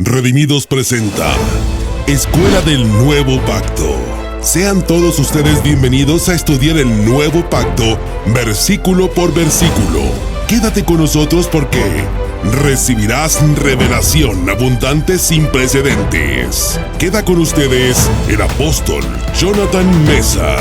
Redimidos presenta Escuela del Nuevo Pacto. Sean todos ustedes bienvenidos a estudiar el Nuevo Pacto, versículo por versículo. Quédate con nosotros porque recibirás revelación abundante sin precedentes. Queda con ustedes el apóstol Jonathan Meza.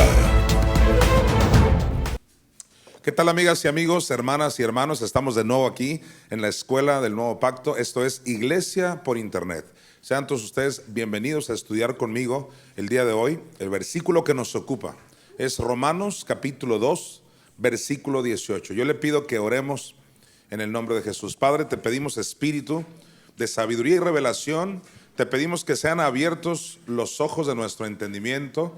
¿Qué tal, amigas y amigos, hermanas y hermanos? Estamos de nuevo aquí en la Escuela del Nuevo Pacto. Esto es Iglesia por Internet. Sean todos ustedes bienvenidos a estudiar conmigo el día de hoy. El versículo que nos ocupa es Romanos capítulo 2, versículo 18. Yo le pido que oremos en el nombre de Jesús. Padre, te pedimos espíritu de sabiduría y revelación. Te pedimos que sean abiertos los ojos de nuestro entendimiento.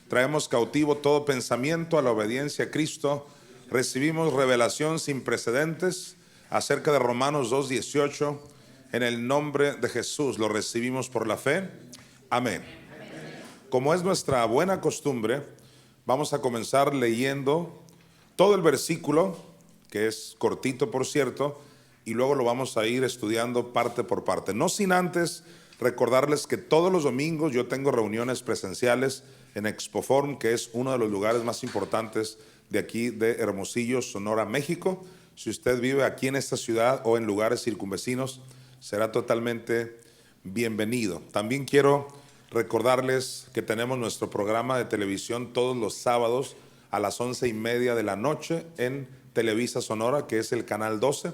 Traemos cautivo todo pensamiento a la obediencia a Cristo. Recibimos revelación sin precedentes acerca de Romanos 2:18. En el nombre de Jesús lo recibimos por la fe. Amén. Como es nuestra buena costumbre, vamos a comenzar leyendo todo el versículo, que es cortito por cierto, y luego lo vamos a ir estudiando parte por parte. No sin antes recordarles que todos los domingos yo tengo reuniones presenciales en Expoform, que es uno de los lugares más importantes de aquí de Hermosillo, Sonora, México. Si usted vive aquí en esta ciudad o en lugares circunvecinos, será totalmente bienvenido. También quiero recordarles que tenemos nuestro programa de televisión todos los sábados a las 11:30 de la noche en Televisa Sonora, que es el canal 12.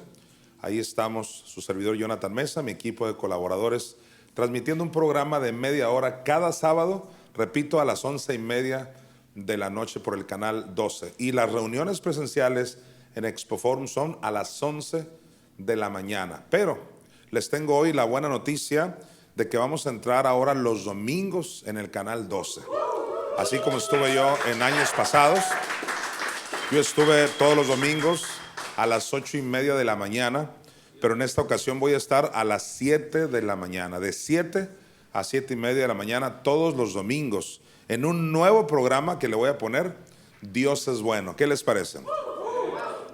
Ahí estamos, su servidor Jonathan Meza, mi equipo de colaboradores, transmitiendo un programa de media hora cada sábado, repito, a las 11:30 de la noche por el canal 12. Y las reuniones presenciales en Expoform son a las 11 de la mañana. Pero les tengo hoy la buena noticia de que vamos a entrar ahora los domingos en el canal 12. Así como estuve yo en años pasados, yo estuve todos los domingos a las 8:30 de la mañana, pero en esta ocasión voy a estar a las 7 de la mañana, de 7 a 7:30 de la mañana todos los domingos, en un nuevo programa que le voy a poner, Dios es bueno. ¿Qué les parece?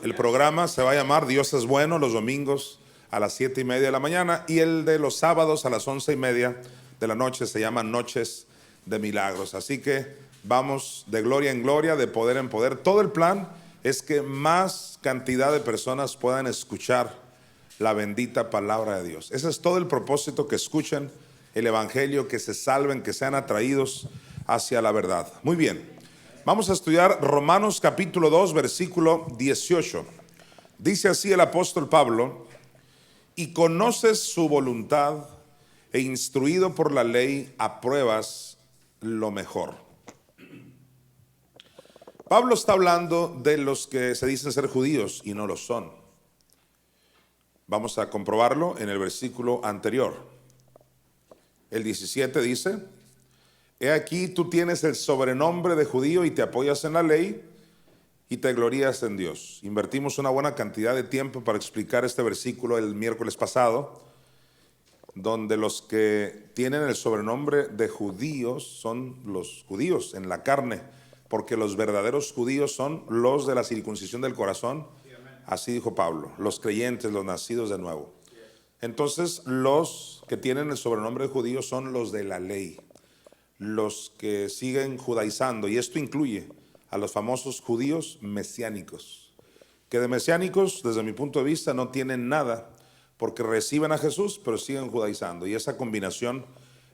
El programa se va a llamar Dios es bueno, los domingos a las 7:30 de la mañana, y el de los sábados a las 11:30 de la noche se llama Noches de Milagros. Así que vamos de gloria en gloria, de poder en poder. Todo el plan es que más cantidad de personas puedan escuchar la bendita palabra de Dios. Ese es todo el propósito, que escuchen el evangelio, que se salven, que sean atraídos hacia la verdad. Muy bien, vamos a estudiar Romanos capítulo 2, versículo 18. Dice así el apóstol Pablo: y conoces su voluntad, e instruido por la ley apruebas lo mejor. Pablo está hablando de los que se dicen ser judíos y no lo son. Vamos a comprobarlo en el versículo anterior. El 17 dice: he aquí tú tienes el sobrenombre de judío y te apoyas en la ley y te glorías en Dios. Invertimos una buena cantidad de tiempo para explicar este versículo el miércoles pasado, donde los que tienen el sobrenombre de judíos son los judíos en la carne, porque los verdaderos judíos son los de la circuncisión del corazón. Así dijo Pablo, los creyentes, los nacidos de nuevo. Entonces, los que tienen el sobrenombre de judíos son los de la ley, los que siguen judaizando, y esto incluye a los famosos judíos mesiánicos, que de mesiánicos, desde mi punto de vista, no tienen nada, porque reciben a Jesús, pero siguen judaizando, y esa combinación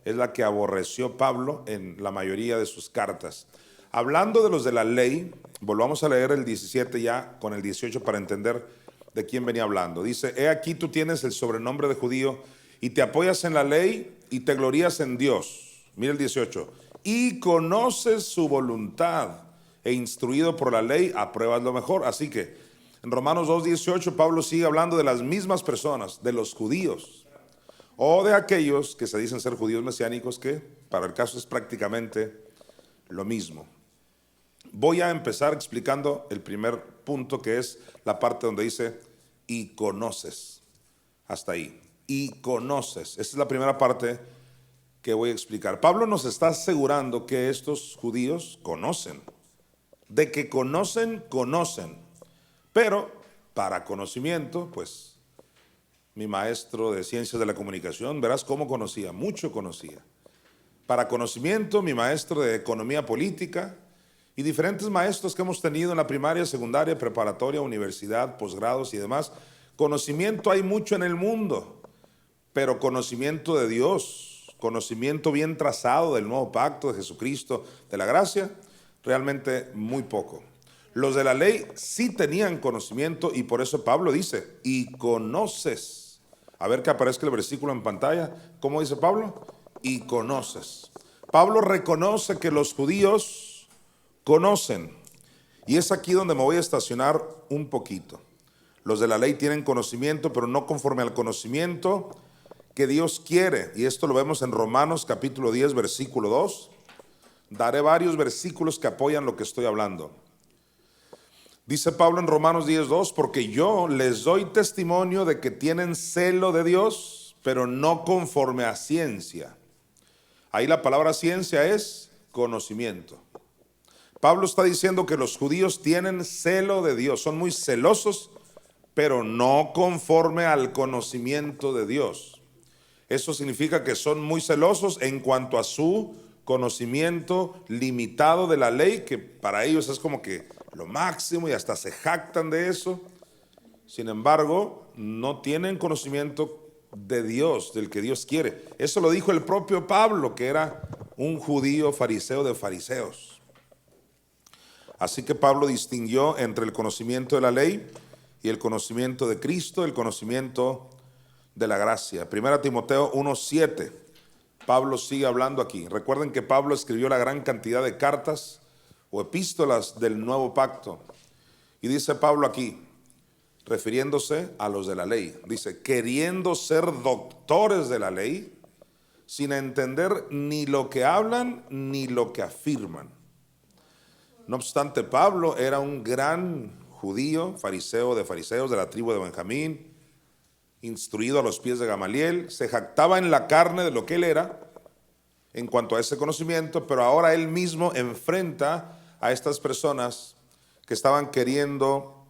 es la que aborreció Pablo en la mayoría de sus cartas. Hablando de los de la ley, volvamos a leer el 17 ya con el 18 para entender de quién venía hablando. Dice: he aquí tú tienes el sobrenombre de judío y te apoyas en la ley y te glorías en Dios. Mira el 18. Y conoces su voluntad, e instruido por la ley apruebas lo mejor. Así que en Romanos 2:18 Pablo sigue hablando de las mismas personas, de los judíos, o de aquellos que se dicen ser judíos mesiánicos, que para el caso es prácticamente lo mismo. Voy a empezar explicando el primer punto, que es la parte donde dice y conoces. Hasta ahí. Y conoces. Esta es la primera parte que voy a explicar. Pablo nos está asegurando que estos judíos conocen. De que conocen, conocen. Pero para conocimiento, pues mi maestro de ciencias de la comunicación, verás cómo conocía, mucho conocía. Para conocimiento, mi maestro de economía política y diferentes maestros que hemos tenido en la primaria, secundaria, preparatoria, universidad, posgrados y demás. Conocimiento hay mucho en el mundo, pero conocimiento de Dios, conocimiento bien trazado del nuevo pacto de Jesucristo, de la gracia, realmente muy poco. Los de la ley sí tenían conocimiento y por eso Pablo dice, y conoces. A ver que aparezca el versículo en pantalla. ¿Cómo dice Pablo? Y conoces. Pablo reconoce que los judíos conocen. Y es aquí donde me voy a estacionar un poquito. Los de la ley tienen conocimiento, pero no conforme al conocimiento que Dios quiere. Y esto lo vemos en Romanos capítulo 10, versículo 2. Daré varios versículos que apoyan lo que estoy hablando. Dice Pablo en Romanos 10:2, porque yo les doy testimonio de que tienen celo de Dios, pero no conforme a ciencia. Ahí la palabra ciencia es conocimiento. Pablo está diciendo que los judíos tienen celo de Dios, son muy celosos, pero no conforme al conocimiento de Dios. Eso significa que son muy celosos en cuanto a su conocimiento limitado de la ley, que para ellos es como que lo máximo y hasta se jactan de eso. Sin embargo, no tienen conocimiento de Dios, del que Dios quiere. Eso lo dijo el propio Pablo, que era un judío fariseo de fariseos. Así que Pablo distinguió entre el conocimiento de la ley y el conocimiento de Cristo, el conocimiento de la gracia. 1 Timoteo 1:7. Pablo sigue hablando aquí. Recuerden que Pablo escribió la gran cantidad de cartas o epístolas del nuevo pacto. Y dice Pablo aquí, refiriéndose a los de la ley, dice, queriendo ser doctores de la ley, sin entender ni lo que hablan ni lo que afirman. No obstante, Pablo era un gran judío, fariseo de fariseos, de la tribu de Benjamín, instruido a los pies de Gamaliel, se jactaba en la carne de lo que él era en cuanto a ese conocimiento, pero ahora él mismo enfrenta a estas personas que estaban queriendo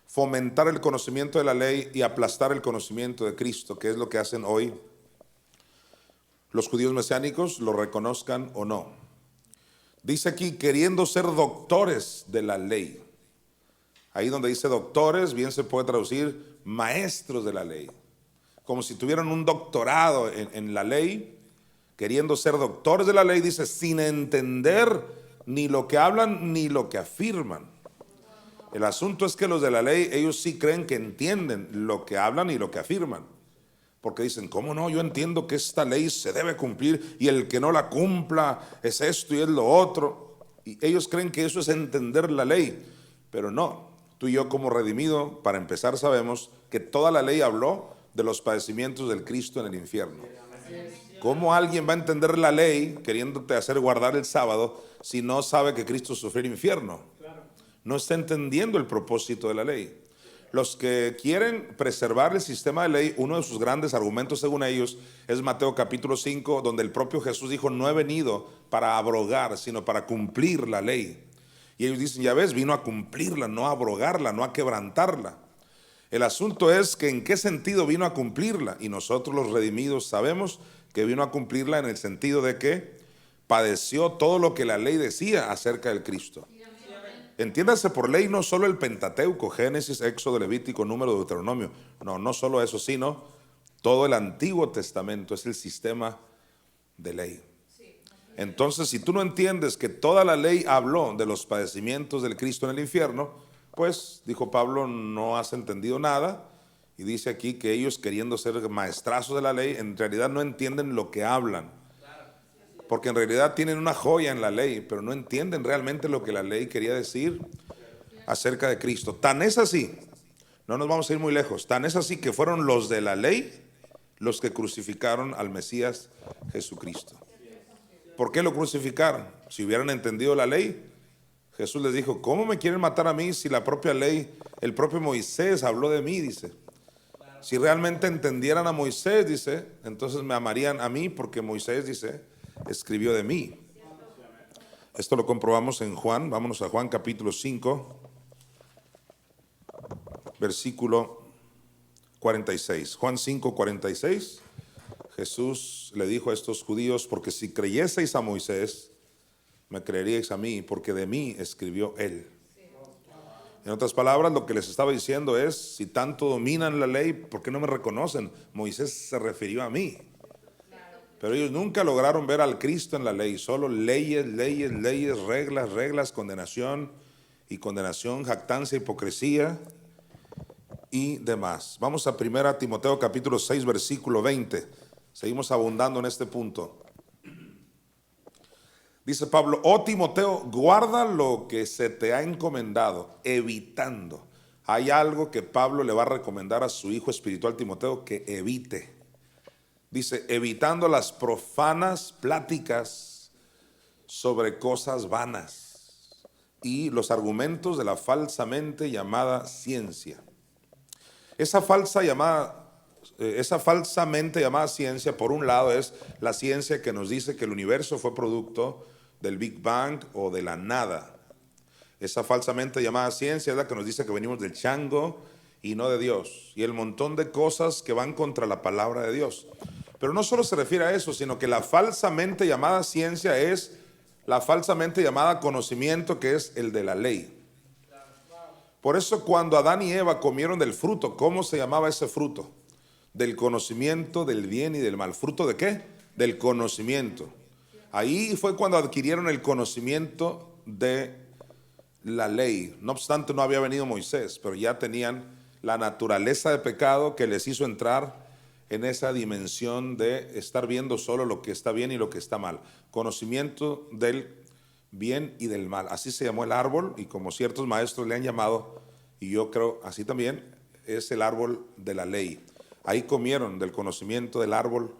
fomentar el conocimiento de la ley y aplastar el conocimiento de Cristo, que es lo que hacen hoy los judíos mesiánicos, lo reconozcan o no. Dice aquí, queriendo ser doctores de la ley. Ahí donde dice doctores, bien se puede traducir maestros de la ley. Como si tuvieran un doctorado en la ley, queriendo ser doctores de la ley, dice, sin entender ni lo que hablan ni lo que afirman. El asunto es que los de la ley, ellos sí creen que entienden lo que hablan y lo que afirman. Porque dicen, ¿cómo no? Yo entiendo que esta ley se debe cumplir y el que no la cumpla es esto y es lo otro. Y ellos creen que eso es entender la ley, pero no. Tú y yo como redimido, para empezar, sabemos que toda la ley habló de los padecimientos del Cristo en el infierno. ¿Cómo alguien va a entender la ley queriéndote hacer guardar el sábado si no sabe que Cristo sufrió el infierno? No está entendiendo el propósito de la ley. Los que quieren preservar el sistema de ley, uno de sus grandes argumentos según ellos es Mateo capítulo 5, donde el propio Jesús dijo, no he venido para abrogar, sino para cumplir la ley. Y ellos dicen, ya ves, vino a cumplirla, no a abrogarla, no a quebrantarla. El asunto es que en qué sentido vino a cumplirla. Y nosotros los redimidos sabemos que vino a cumplirla en el sentido de que padeció todo lo que la ley decía acerca del Cristo. Entiéndase por ley no solo el Pentateuco, Génesis, Éxodo, Levítico, Número, Deuteronomio. No solo eso, sino todo el Antiguo Testamento es el sistema de ley. Entonces, si tú no entiendes que toda la ley habló de los padecimientos del Cristo en el infierno, pues, dijo Pablo, no has entendido nada. Y dice aquí que ellos, queriendo ser maestrazos de la ley, en realidad no entienden lo que hablan. Porque en realidad tienen una joya en la ley, pero no entienden realmente lo que la ley quería decir acerca de Cristo. Tan es así, no nos vamos a ir muy lejos, tan es así que fueron los de la ley los que crucificaron al Mesías Jesucristo. ¿Por qué lo crucificaron? Si hubieran entendido la ley, Jesús les dijo, ¿cómo me quieren matar a mí si la propia ley, el propio Moisés habló de mí? Dice, si realmente entendieran a Moisés, dice, entonces me amarían a mí porque Moisés, dice, escribió de mí. Esto lo comprobamos en Juan. Vámonos a Juan capítulo 5, versículo 46. Juan 5, 46. Jesús le dijo a estos judíos: porque si creyeseis a Moisés, me creeríais a mí, porque de mí escribió él. En otras palabras, lo que les estaba diciendo es: si tanto dominan la ley, ¿por qué no me reconocen? Moisés se refirió a mí. Pero ellos nunca lograron ver al Cristo en la ley, solo leyes, leyes, leyes, reglas, reglas, condenación y condenación, jactancia, hipocresía y demás. Vamos a 1 Timoteo capítulo 6, versículo 20. Seguimos abundando en este punto. Dice Pablo: oh Timoteo, guarda lo que se te ha encomendado, evitando. Hay algo que Pablo le va a recomendar a su hijo espiritual Timoteo que evite. Dice: evitando las profanas pláticas sobre cosas vanas y los argumentos de la falsamente llamada ciencia. Esa falsamente llamada ciencia, por un lado, es la ciencia que nos dice que el universo fue producto del Big Bang o de la nada. Esa falsamente llamada ciencia es la que nos dice que venimos del chango y no de Dios, y el montón de cosas que van contra la palabra de Dios. Pero no solo se refiere a eso, sino que la falsamente llamada ciencia es la falsamente llamada conocimiento, que es el de la ley. Por eso cuando Adán y Eva comieron del fruto, ¿cómo se llamaba ese fruto? Del conocimiento del bien y del mal. ¿Fruto de qué? Del conocimiento. Ahí fue cuando adquirieron el conocimiento de la ley. No obstante, no había venido Moisés, pero ya tenían la naturaleza de pecado que les hizo entrar en esa dimensión de estar viendo solo lo que está bien y lo que está mal. Conocimiento del bien y del mal. Así se llamó el árbol, y como ciertos maestros le han llamado, y yo creo así también, es el árbol de la ley. Ahí comieron del conocimiento del árbol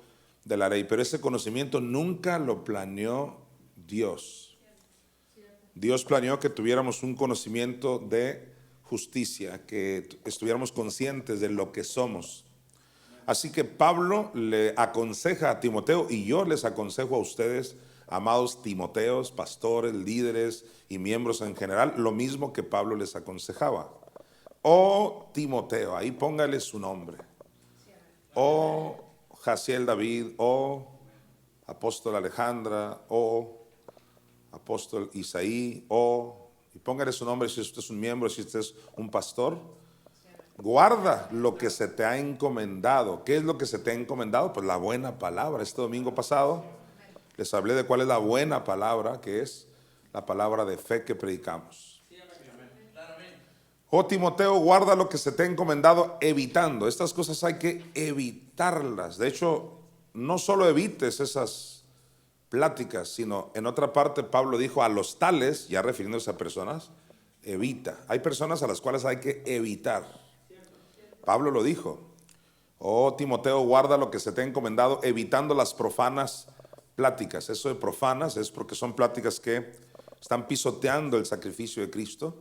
de la ley, pero ese conocimiento nunca lo planeó Dios. Dios planeó que tuviéramos un conocimiento de justicia, que estuviéramos conscientes de lo que somos. Así que Pablo le aconseja a Timoteo, y yo les aconsejo a ustedes, amados Timoteos, pastores, líderes y miembros en general, lo mismo que Pablo les aconsejaba. Oh Timoteo, ahí póngale su nombre. Oh Jaciel David, oh apóstol Alejandra, oh apóstol Isaí, y póngale su nombre si usted es un miembro, si usted es un pastor. Guarda lo que se te ha encomendado. ¿Qué es lo que se te ha encomendado? Pues la buena palabra. Este domingo pasado les hablé de cuál es la buena palabra, que es la palabra de fe que predicamos. Oh Timoteo, guarda lo que se te ha encomendado, evitando. Estas cosas hay que evitarlas. De hecho, no solo evites esas pláticas, sino en otra parte Pablo dijo: a los tales, ya refiriéndose a personas, evita. Hay personas a las cuales hay que evitar. Pablo lo dijo: oh Timoteo, guarda lo que se te ha encomendado, evitando las profanas pláticas. Eso de profanas es porque son pláticas que están pisoteando el sacrificio de Cristo.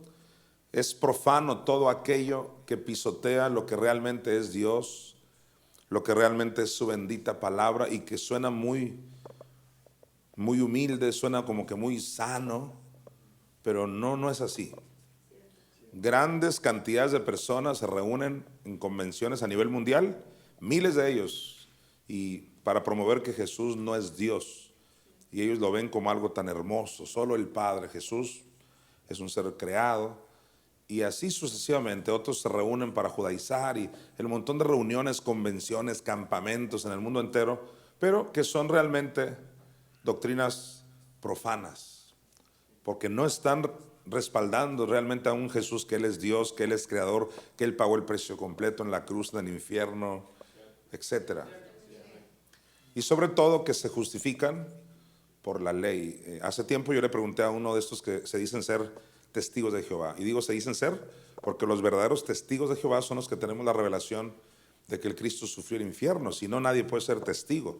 Es profano todo aquello que pisotea lo que realmente es Dios, lo que realmente es su bendita palabra, y que suena muy, muy humilde, suena como que muy sano, pero no es así. Grandes cantidades de personas se reúnen en convenciones a nivel mundial, miles de ellos, y para promover que Jesús no es Dios, y ellos lo ven como algo tan hermoso, solo el Padre. Jesús es un ser creado, y así sucesivamente. Otros se reúnen para judaizar, y el montón de reuniones, convenciones, campamentos en el mundo entero, pero que son realmente doctrinas profanas, porque no están respaldando realmente a un Jesús, que Él es Dios, que Él es creador, que Él pagó el precio completo en la cruz del infierno, etcétera. Y sobre todo que se justifican por la ley. Hace tiempo yo le pregunté a uno de estos que se dicen ser testigos de Jehová, y digo se dicen ser porque los verdaderos testigos de Jehová son los que tenemos la revelación de que el Cristo sufrió el infierno. Si no, nadie puede ser testigo.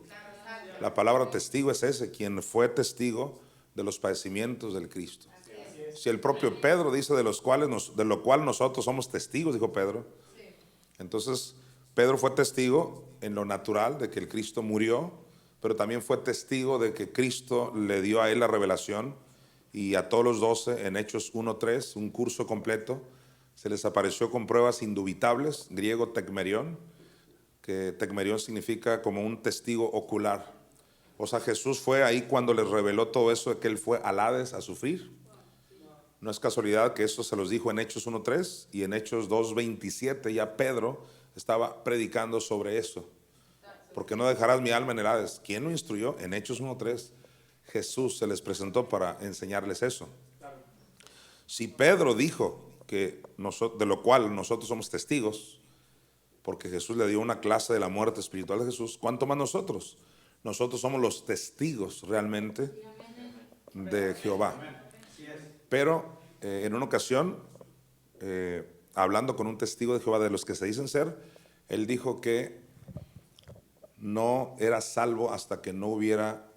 La palabra testigo es ese, quien fue testigo de los padecimientos del Cristo. Si el propio Pedro dice de lo cual nosotros somos testigos, dijo Pedro. Entonces Pedro fue testigo en lo natural de que el Cristo murió, pero también fue testigo de que Cristo le dio a él la revelación, y a todos los 12 en Hechos 1:3, un curso completo, se les apareció con pruebas indubitables, griego tekmerión, que tecmerión significa como un testigo ocular. O sea, Jesús fue ahí cuando les reveló todo eso de que Él fue al Hades a sufrir. No es casualidad que eso se los dijo en Hechos 1:3 y en Hechos 2:27 ya Pedro estaba predicando sobre eso. Porque no dejarás mi alma en el Hades. ¿Quién lo instruyó? En Hechos 1:3 Jesús se les presentó para enseñarles eso. Si Pedro dijo que de lo cual nosotros somos testigos, porque Jesús le dio una clase de la muerte espiritual de Jesús, ¿cuánto más nosotros? Nosotros somos los testigos realmente de Jehová. Pero en una ocasión, hablando con un testigo de Jehová de los que se dicen ser, él dijo que no era salvo hasta que no hubiera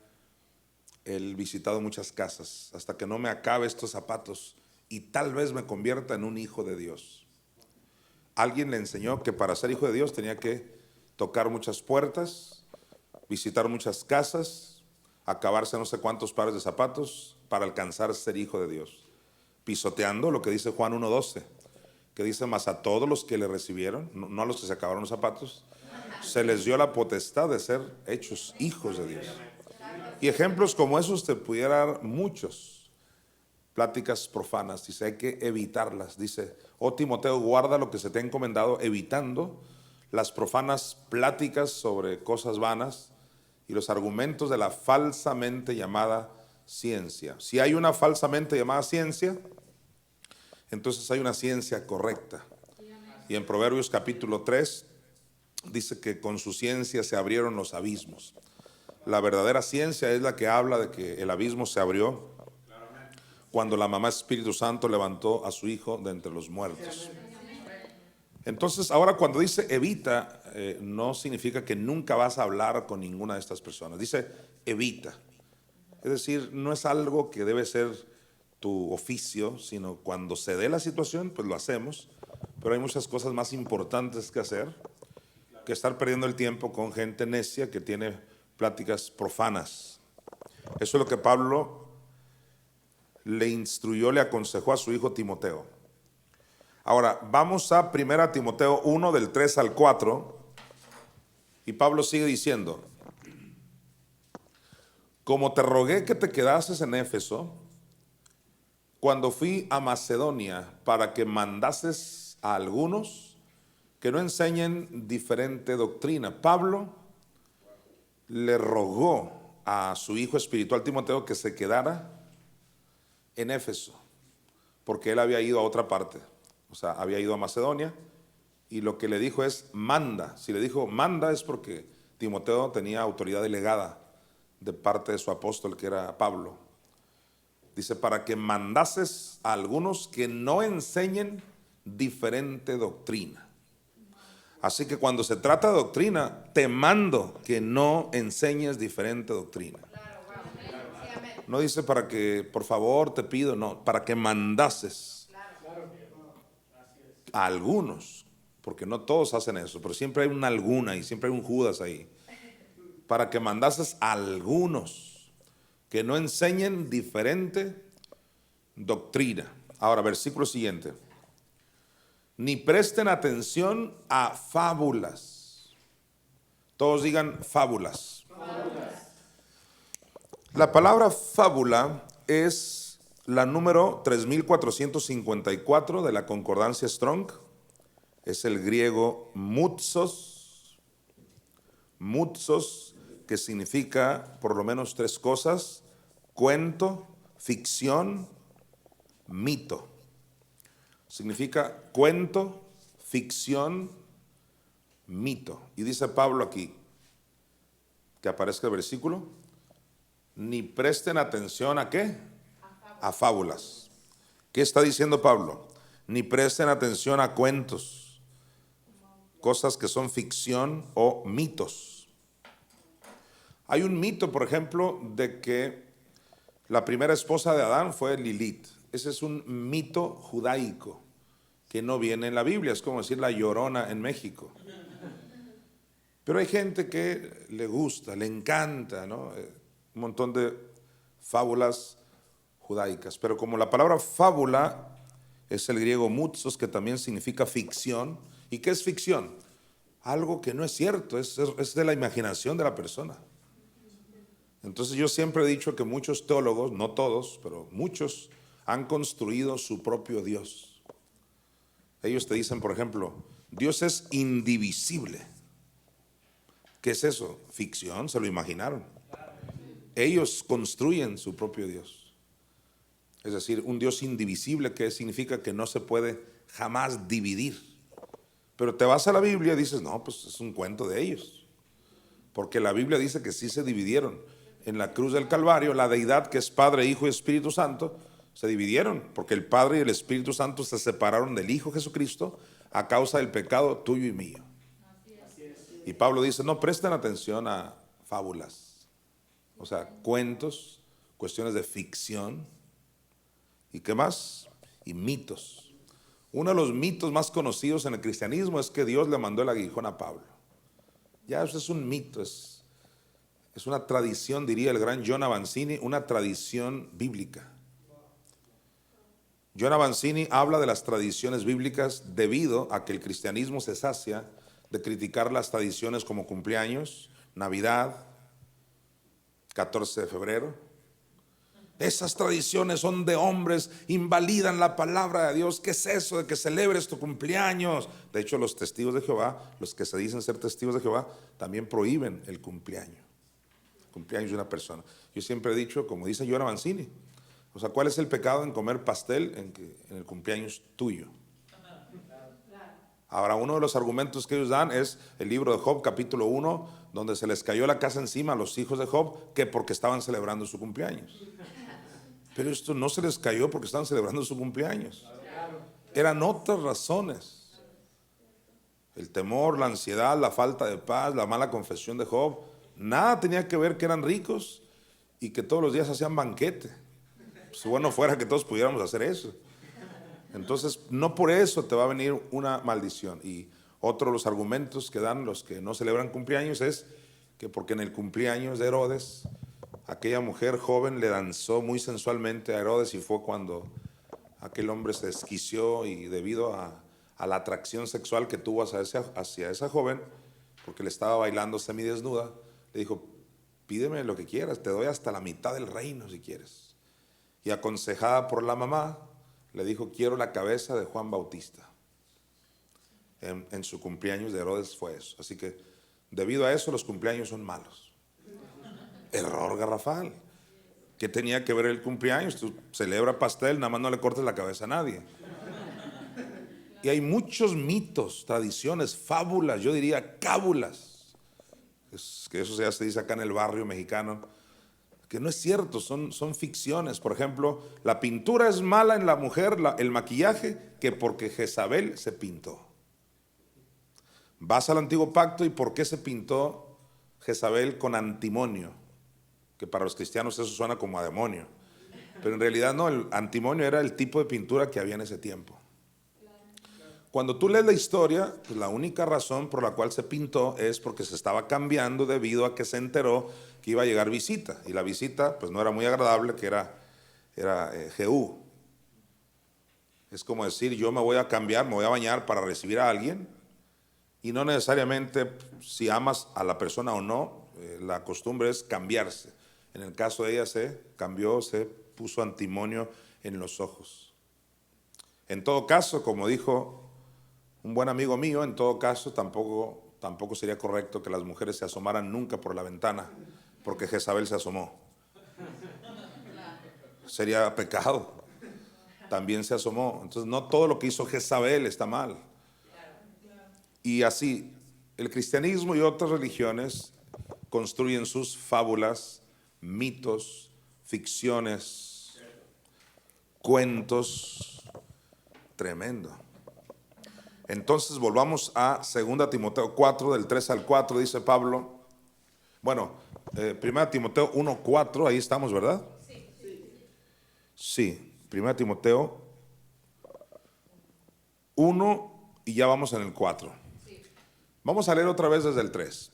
él visitado muchas casas, hasta que no me acabe estos zapatos y tal vez me convierta en un hijo de Dios. Alguien le enseñó que para ser hijo de Dios tenía que tocar muchas puertas, visitar muchas casas, acabarse no sé cuántos pares de zapatos para alcanzar a ser hijo de Dios. Pisoteando lo que dice Juan 1:12, que dice: mas a todos los que le recibieron, no a los que se acabaron los zapatos, se les dio la potestad de ser hechos hijos de Dios. Y ejemplos como esos te pudiera dar muchos. Pláticas profanas, dice, hay que evitarlas. Dice: oh Timoteo, guarda lo que se te ha encomendado, evitando las profanas pláticas sobre cosas vanas y los argumentos de la falsamente llamada ciencia. Si hay una falsamente llamada ciencia, entonces hay una ciencia correcta. Y en Proverbios capítulo 3 dice que con su ciencia se abrieron los abismos. La verdadera ciencia es la que habla de que el abismo se abrió cuando la mamá Espíritu Santo levantó a su hijo de entre los muertos. Entonces, ahora cuando dice evita, no significa que nunca vas a hablar con ninguna de estas personas. Dice evita. Es decir, no es algo que debe ser tu oficio, sino cuando se dé la situación, pues lo hacemos. Pero hay muchas cosas más importantes que hacer que estar perdiendo el tiempo con gente necia que tiene pláticas profanas. Eso es lo que Pablo le instruyó, le aconsejó a su hijo Timoteo. Ahora, vamos a 1 Timoteo 1, del 3 al 4, y Pablo sigue diciendo: como te rogué que te quedases en Éfeso, cuando fui a Macedonia, para que mandases a algunos que no enseñen diferente doctrina. Pablo le rogó a su hijo espiritual Timoteo que se quedara en Éfeso, porque él había ido a otra parte. O sea, había ido a Macedonia y lo que le dijo es manda. Si le dijo manda es porque Timoteo tenía autoridad delegada de parte de su apóstol, que era Pablo. Dice: para que mandases a algunos que no enseñen diferente doctrina. Así que cuando se trata de doctrina, te mando que no enseñes diferente doctrina. No dice para que, por favor, te pido, no, para que mandases a algunos, porque no todos hacen eso, pero siempre hay una alguna y siempre hay un Judas ahí. Para que mandases a algunos que no enseñen diferente doctrina. Ahora, versículo siguiente: ni presten atención a fábulas. Todos digan fábulas. La palabra fábula es la número 3454 de la concordancia Strong. Es el griego mutsos. Mutsos, que significa por lo menos tres cosas: cuento, ficción, mito. Significa cuento, ficción, mito. Y dice Pablo aquí, que aparezca el versículo: ni presten atención a ¿qué? A fábulas. ¿Qué está diciendo Pablo? Ni presten atención a cuentos, cosas que son ficción o mitos. Hay un mito, por ejemplo, de que la primera esposa de Adán fue Lilith. Ese es un mito judaico que no viene en la Biblia. Es como decir la Llorona en México. Pero hay gente que le gusta, le encanta, ¿no? Un montón de fábulas judaicas. Pero como la palabra fábula es el griego mutsos, que también significa ficción. ¿Y qué es ficción? algo que no es cierto, es de la imaginación de la persona. Entonces yo siempre he dicho que muchos teólogos, no todos, pero muchos, han construido su propio Dios. Ellos te dicen, por ejemplo, Dios es indivisible. ¿Qué es eso? Ficción, se lo imaginaron. Ellos construyen su propio Dios. Es decir, un Dios indivisible, que significa que no se puede jamás dividir. Pero te vas a la Biblia y dices, no, pues es un cuento de ellos. Porque la Biblia dice que sí se dividieron. En la cruz del Calvario, la deidad que es Padre, Hijo y Espíritu Santo, se dividieron. Porque el Padre y el Espíritu Santo se separaron del Hijo Jesucristo a causa del pecado tuyo y mío. Y Pablo dice, no presten atención a fábulas, o sea, cuentos, cuestiones de ficción. ¿Y qué más? Y mitos. Uno de los mitos más conocidos en el cristianismo es que Dios le mandó el aguijón a Pablo. Ya eso es un mito, es una tradición, diría el gran John Avancini, una tradición bíblica. John Avancini habla de las tradiciones bíblicas debido a que el cristianismo se sacia de criticar las tradiciones como cumpleaños, Navidad, 14 de febrero. Esas tradiciones son de hombres, invalidan la palabra de Dios. ¿Qué es eso de que celebres tu cumpleaños? De hecho, los testigos de Jehová, los que se dicen ser testigos de Jehová, también prohíben el cumpleaños de una persona. Yo siempre he dicho, como dice John Avancini, o sea, ¿cuál es el pecado en comer pastel en el cumpleaños tuyo? Ahora, uno de los argumentos que ellos dan es el libro de Job, capítulo 1, donde se les cayó la casa encima a los hijos de Job, que porque estaban celebrando su cumpleaños. Pero esto no se les cayó porque estaban celebrando su cumpleaños. Eran otras razones. El temor, la ansiedad, la falta de paz, la mala confesión de Job. Nada tenía que ver que eran ricos y que todos los días hacían banquete. Si bueno fuera que todos pudiéramos hacer eso. Entonces, no por eso te va a venir una maldición. Y otro de los argumentos que dan los que no celebran cumpleaños es que porque en el cumpleaños de Herodes, aquella mujer joven le danzó muy sensualmente a Herodes y fue cuando aquel hombre se desquició y debido a la atracción sexual que tuvo hacia esa joven, porque le estaba bailando semidesnuda, le dijo, pídeme lo que quieras, te doy hasta la mitad del reino si quieres. Y aconsejada por la mamá, le dijo, quiero la cabeza de Juan Bautista. En su cumpleaños de Herodes fue eso. Así que debido a eso los cumpleaños son malos. Error garrafal. ¿Qué tenía que ver el cumpleaños? Tú celebra pastel, nada más no le cortes la cabeza a nadie. Y hay muchos mitos, tradiciones, fábulas, yo diría cábulas. Que eso ya se dice acá en el barrio mexicano. Que no es cierto, son ficciones. Por ejemplo, la pintura es mala en la mujer, el maquillaje, que porque Jezabel se pintó. Vas al antiguo pacto y ¿por qué se pintó Jezabel con antimonio? Que para los cristianos eso suena como a demonio. Pero en realidad no, el antimonio era el tipo de pintura que había en ese tiempo. Cuando tú lees la historia, pues la única razón por la cual se pintó es porque se estaba cambiando debido a que se enteró que iba a llegar visita. Y la visita pues no era muy agradable, que era Jehú. Es como decir, yo me voy a cambiar, me voy a bañar para recibir a alguien. Y no necesariamente si amas a la persona o no, la costumbre es cambiarse. En el caso de ella se cambió, se puso antimonio en los ojos. En todo caso, como dijo un buen amigo mío, en todo caso tampoco sería correcto que las mujeres se asomaran nunca por la ventana, porque Jezabel se asomó. Sería pecado. También se asomó. Entonces no todo lo que hizo Jezabel está mal. Y así, el cristianismo y otras religiones construyen sus fábulas, mitos, ficciones, cuentos. Tremendo. Entonces volvamos a 2 Timoteo 4, del 3 al 4, dice Pablo. Bueno, 1 Timoteo 1, 4, ahí estamos, ¿verdad? Sí, 1 Timoteo 1 y ya vamos en el 4. Vamos a leer otra vez desde el 3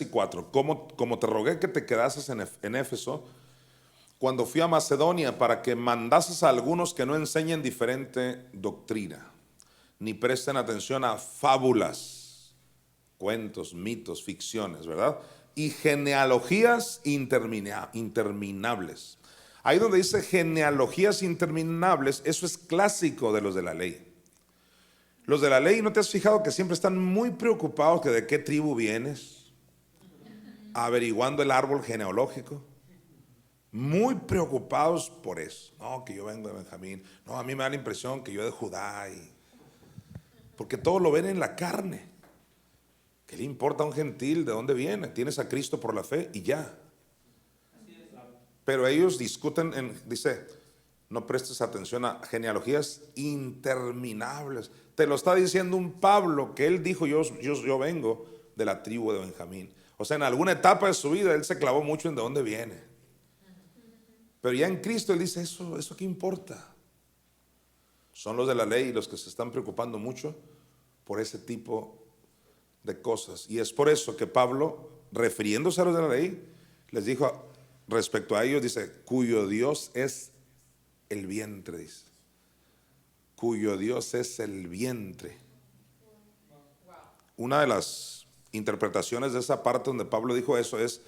y 4. Como te rogué que te quedases en Éfeso, cuando fui a Macedonia, para que mandases a algunos que no enseñen diferente doctrina, ni presten atención a fábulas cuentos, mitos, ficciones, ¿verdad? Y genealogías interminables. Ahí donde dice genealogías interminables, eso es clásico de los de la ley. Los de la ley, ¿no te has fijado que siempre están muy preocupados que de qué tribu vienes? Averiguando el árbol genealógico. Muy preocupados por eso. No, que yo vengo de Benjamín. No, a mí me da la impresión que yo de Judá. Porque todo lo ven en la carne. ¿Qué le importa a un gentil de dónde viene? Tienes a Cristo por la fe y ya. Pero ellos discuten dice, no prestes atención a genealogías interminables. Te lo está diciendo un Pablo que él dijo, yo vengo de la tribu de Benjamín. O sea, en alguna etapa de su vida él se clavó mucho en de dónde viene. Pero ya en Cristo él dice, ¿eso qué importa? Son los de la ley los que se están preocupando mucho por ese tipo de cosas. Y es por eso que Pablo, refiriéndose a los de la ley, les dijo respecto a ellos, dice, cuyo Dios es el vientre, dice. Cuyo Dios es el vientre. Una de las interpretaciones de esa parte donde Pablo dijo eso es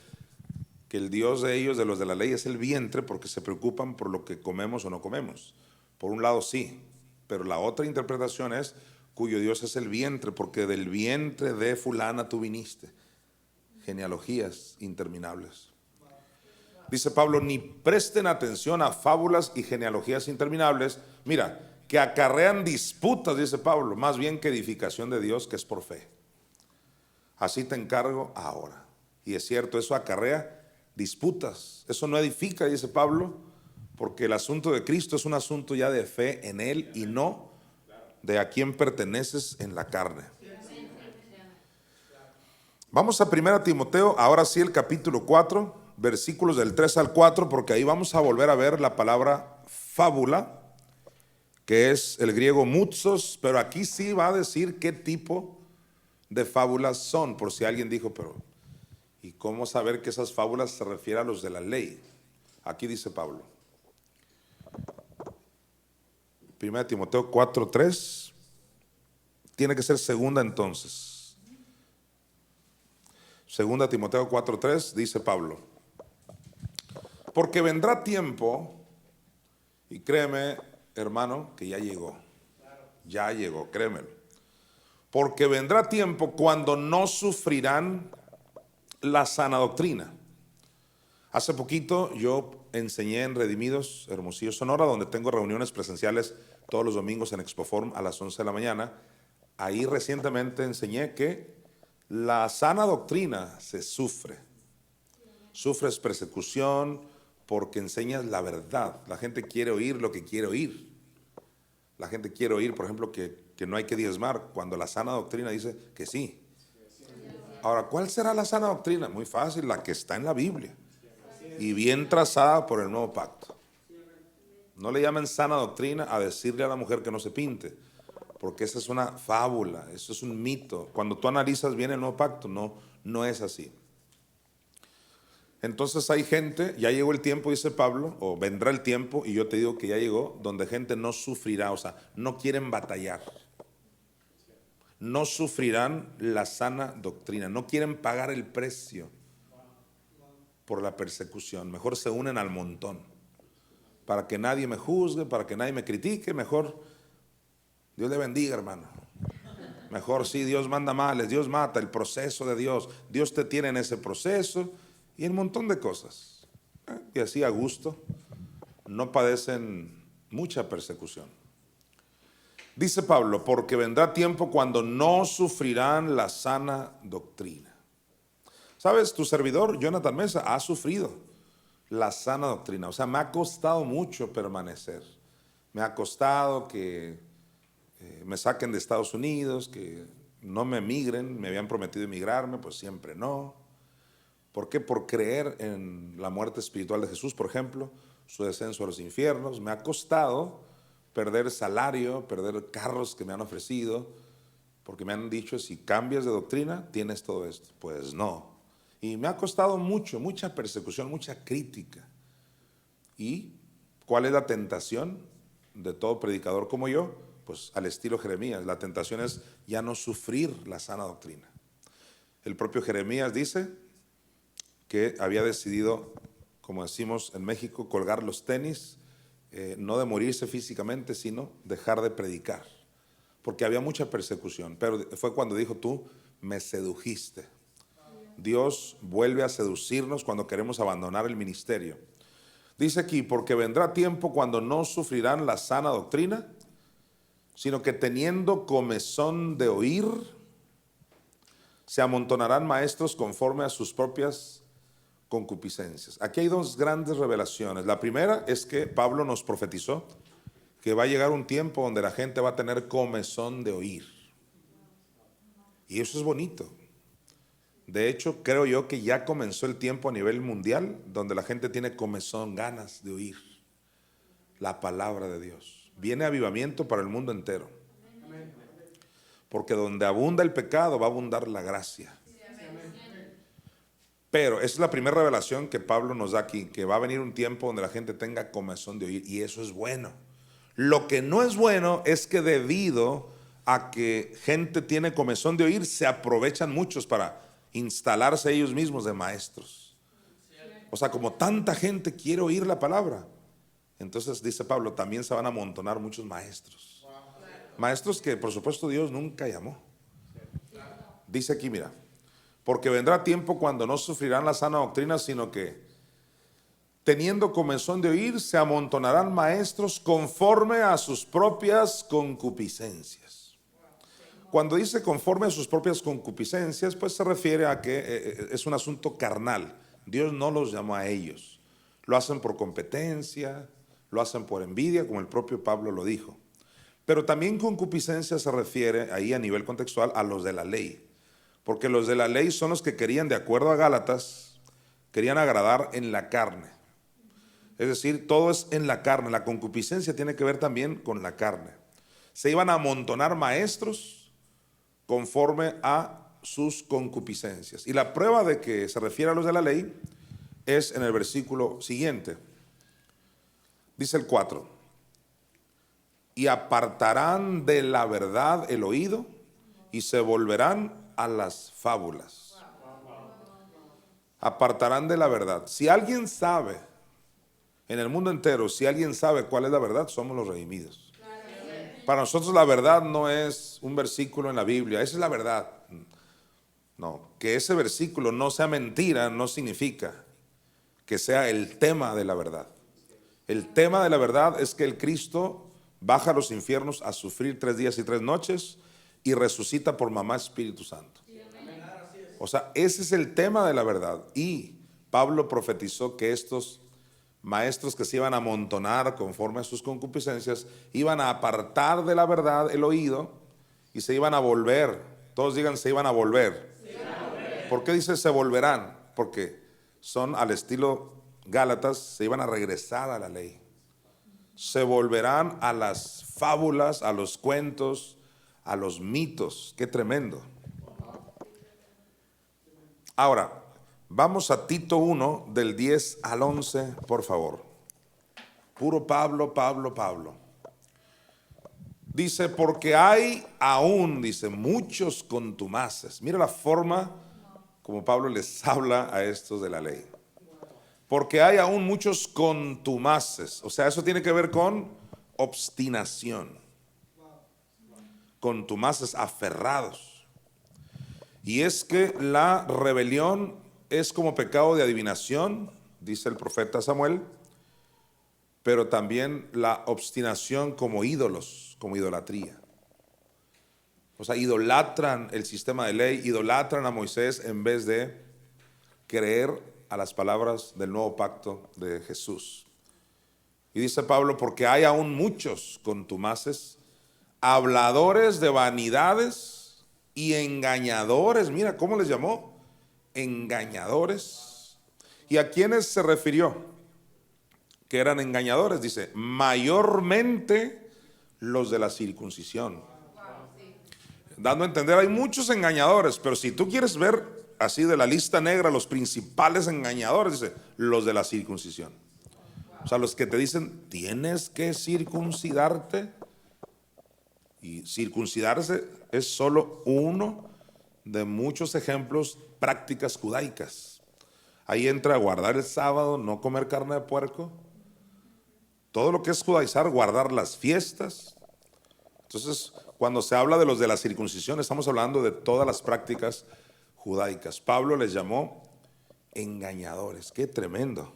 que el Dios de ellos, de los de la ley, es el vientre porque se preocupan por lo que comemos o no comemos. Por un lado sí, pero la otra interpretación es cuyo Dios es el vientre porque del vientre de fulana tú viniste. Genealogías interminables. Dice Pablo, ni presten atención a fábulas y genealogías interminables, mira, que acarrean disputas, dice Pablo, más bien que edificación de Dios, que es por fe. Así te encargo ahora. Y es cierto, eso acarrea disputas, eso no edifica, dice Pablo, porque el asunto de Cristo es un asunto ya de fe en Él y no de a quién perteneces en la carne. Vamos a 1 Timoteo, ahora sí el capítulo 4, versículos del 3 al 4, porque ahí vamos a volver a ver la palabra fábula, que es el griego mutsos, pero aquí sí va a decir qué tipo de fábulas son, por si alguien dijo, pero ¿y cómo saber que esas fábulas se refieren a los de la ley? Aquí dice Pablo. 1 Timoteo 4:3. Tiene que ser segunda entonces. 2 Timoteo 4:3 dice Pablo. Porque vendrá tiempo, y créeme, hermano, que ya llegó. Ya llegó, créemelo. Porque vendrá tiempo cuando no sufrirán la sana doctrina. Hace poquito yo enseñé en Redimidos, Hermosillo, Sonora, donde tengo reuniones presenciales todos los domingos en Expoform a las 11 de la mañana. Ahí recientemente enseñé que la sana doctrina se sufre. Sufres persecución porque enseñas la verdad. La gente quiere oír lo que quiere oír. La gente quiere oír, por ejemplo, que no hay que diezmar, cuando la sana doctrina dice que sí. Ahora, ¿cuál será la sana doctrina? Muy fácil, la que está en la Biblia y bien trazada por el nuevo pacto. No le llamen sana doctrina a decirle a la mujer que no se pinte, porque esa es una fábula, eso es un mito. Cuando tú analizas bien el nuevo pacto, no es así. Entonces hay gente, ya llegó el tiempo, dice Pablo, o vendrá el tiempo, y yo te digo que ya llegó, donde gente no sufrirá, o sea, no quieren batallar. No sufrirán la sana doctrina, no quieren pagar el precio por la persecución, mejor se unen al montón, para que nadie me juzgue, para que nadie me critique, mejor Dios le bendiga, hermano. Mejor sí, Dios manda males, Dios mata, el proceso de Dios, Dios te tiene en ese proceso y un montón de cosas. Y así a gusto, no padecen mucha persecución. Dice Pablo, porque vendrá tiempo cuando no sufrirán la sana doctrina. ¿Sabes? Tu servidor, Jonathan Mesa, ha sufrido la sana doctrina. O sea, me ha costado mucho permanecer. Me ha costado que me saquen de Estados Unidos, que no me emigren. Me habían prometido emigrarme, pues siempre no. ¿Por qué? Por creer en la muerte espiritual de Jesús, por ejemplo, su descenso a los infiernos. Me ha costado perder salario, perder carros que me han ofrecido, porque me han dicho, si cambias de doctrina, tienes todo esto. Pues no. Y me ha costado mucho, mucha persecución, mucha crítica. ¿Y cuál es la tentación de todo predicador como yo? Pues al estilo Jeremías, la tentación es ya no sufrir la sana doctrina. El propio Jeremías dice que había decidido, como decimos en México, colgar los tenis, no de morirse físicamente, sino dejar de predicar, porque había mucha persecución. Pero fue cuando dijo: tú me sedujiste. Dios vuelve a seducirnos cuando queremos abandonar el ministerio. Dice aquí: porque vendrá tiempo cuando no sufrirán la sana doctrina, sino que teniendo comezón de oír, se amontonarán maestros conforme a sus propias concupiscencias. Aquí hay dos grandes revelaciones. La primera es que Pablo nos profetizó que va a llegar un tiempo donde la gente va a tener comezón de oír. Y eso es bonito. De hecho, creo yo que ya comenzó el tiempo a nivel mundial donde la gente tiene comezón, ganas de oír la palabra de Dios. Viene avivamiento para el mundo entero. Porque donde abunda el pecado va a abundar la gracia. Pero esa es la primera revelación que Pablo nos da aquí, que va a venir un tiempo donde la gente tenga comezón de oír, y eso es bueno. Lo que no es bueno es que debido a que gente tiene comezón de oír, se aprovechan muchos para instalarse ellos mismos de maestros. O sea, como tanta gente quiere oír la palabra, entonces dice Pablo, también se van a amontonar muchos maestros. Maestros que por supuesto Dios nunca llamó. Dice aquí, mira: porque vendrá tiempo cuando no sufrirán la sana doctrina, sino que teniendo comezón de oír, se amontonarán maestros conforme a sus propias concupiscencias. Cuando dice conforme a sus propias concupiscencias, pues se refiere a que es un asunto carnal. Dios no los llamó a ellos. Lo hacen por competencia, lo hacen por envidia, como el propio Pablo lo dijo. Pero también concupiscencia se refiere ahí a nivel contextual a los de la ley. Porque los de la ley son los que querían, de acuerdo a Gálatas, querían agradar en la carne. Es decir, todo es en la carne. La concupiscencia tiene que ver también con la carne. Se iban a amontonar maestros conforme a sus concupiscencias. Y la prueba de que se refiere a los de la ley es en el versículo siguiente. Dice el 4: y apartarán de la verdad el oído y se volverán a las fábulas. Apartarán de la verdad. Si alguien sabe, en el mundo entero, si alguien sabe cuál es la verdad, somos los redimidos. Para nosotros la verdad no es un versículo en la Biblia, esa es la verdad. No, que ese versículo no sea mentira no significa que sea el tema de la verdad. El tema de la verdad es que el Cristo baja a los infiernos a sufrir 3 días y 3 noches y resucita por mamá Espíritu Santo. O sea, ese es el tema de la verdad. Y Pablo profetizó que estos maestros que se iban a amontonar conforme a sus concupiscencias iban a apartar de la verdad el oído y se iban a volver. Todos digan: se iban a volver. ¿Por qué dice se volverán? Porque son al estilo Gálatas, se iban a regresar a la ley. Se volverán a las fábulas, a los cuentos, a los mitos. Qué tremendo. Ahora, vamos a Tito 1, del 10 al 11, por favor. Puro Pablo, Pablo, Pablo. Dice: porque hay aún, dice, muchos contumaces. Mira la forma como Pablo les habla a estos de la ley. Porque hay aún muchos contumaces. O sea, eso tiene que ver con obstinación. Contumaces, aferrados. Y es que la rebelión es como pecado de adivinación, dice el profeta Samuel, pero también la obstinación como ídolos, como idolatría. O sea, idolatran el sistema de ley, idolatran a Moisés en vez de creer a las palabras del nuevo pacto de Jesús. Y dice Pablo: porque hay aún muchos contumaces, habladores de vanidades y engañadores. Mira cómo les llamó: engañadores. ¿Y a quiénes se refirió que eran engañadores? Dice: mayormente los de la circuncisión. Dando a entender, hay muchos engañadores, pero si tú quieres ver así de la lista negra los principales engañadores, dice: los de la circuncisión. O sea, los que te dicen: tienes que circuncidarte. Y circuncidarse es solo uno de muchos ejemplos, prácticas judaicas. Ahí entra guardar el sábado, no comer carne de puerco, todo lo que es judaizar, guardar las fiestas. Entonces, cuando se habla de los de la circuncisión, estamos hablando de todas las prácticas judaicas. Pablo les llamó engañadores. Qué tremendo.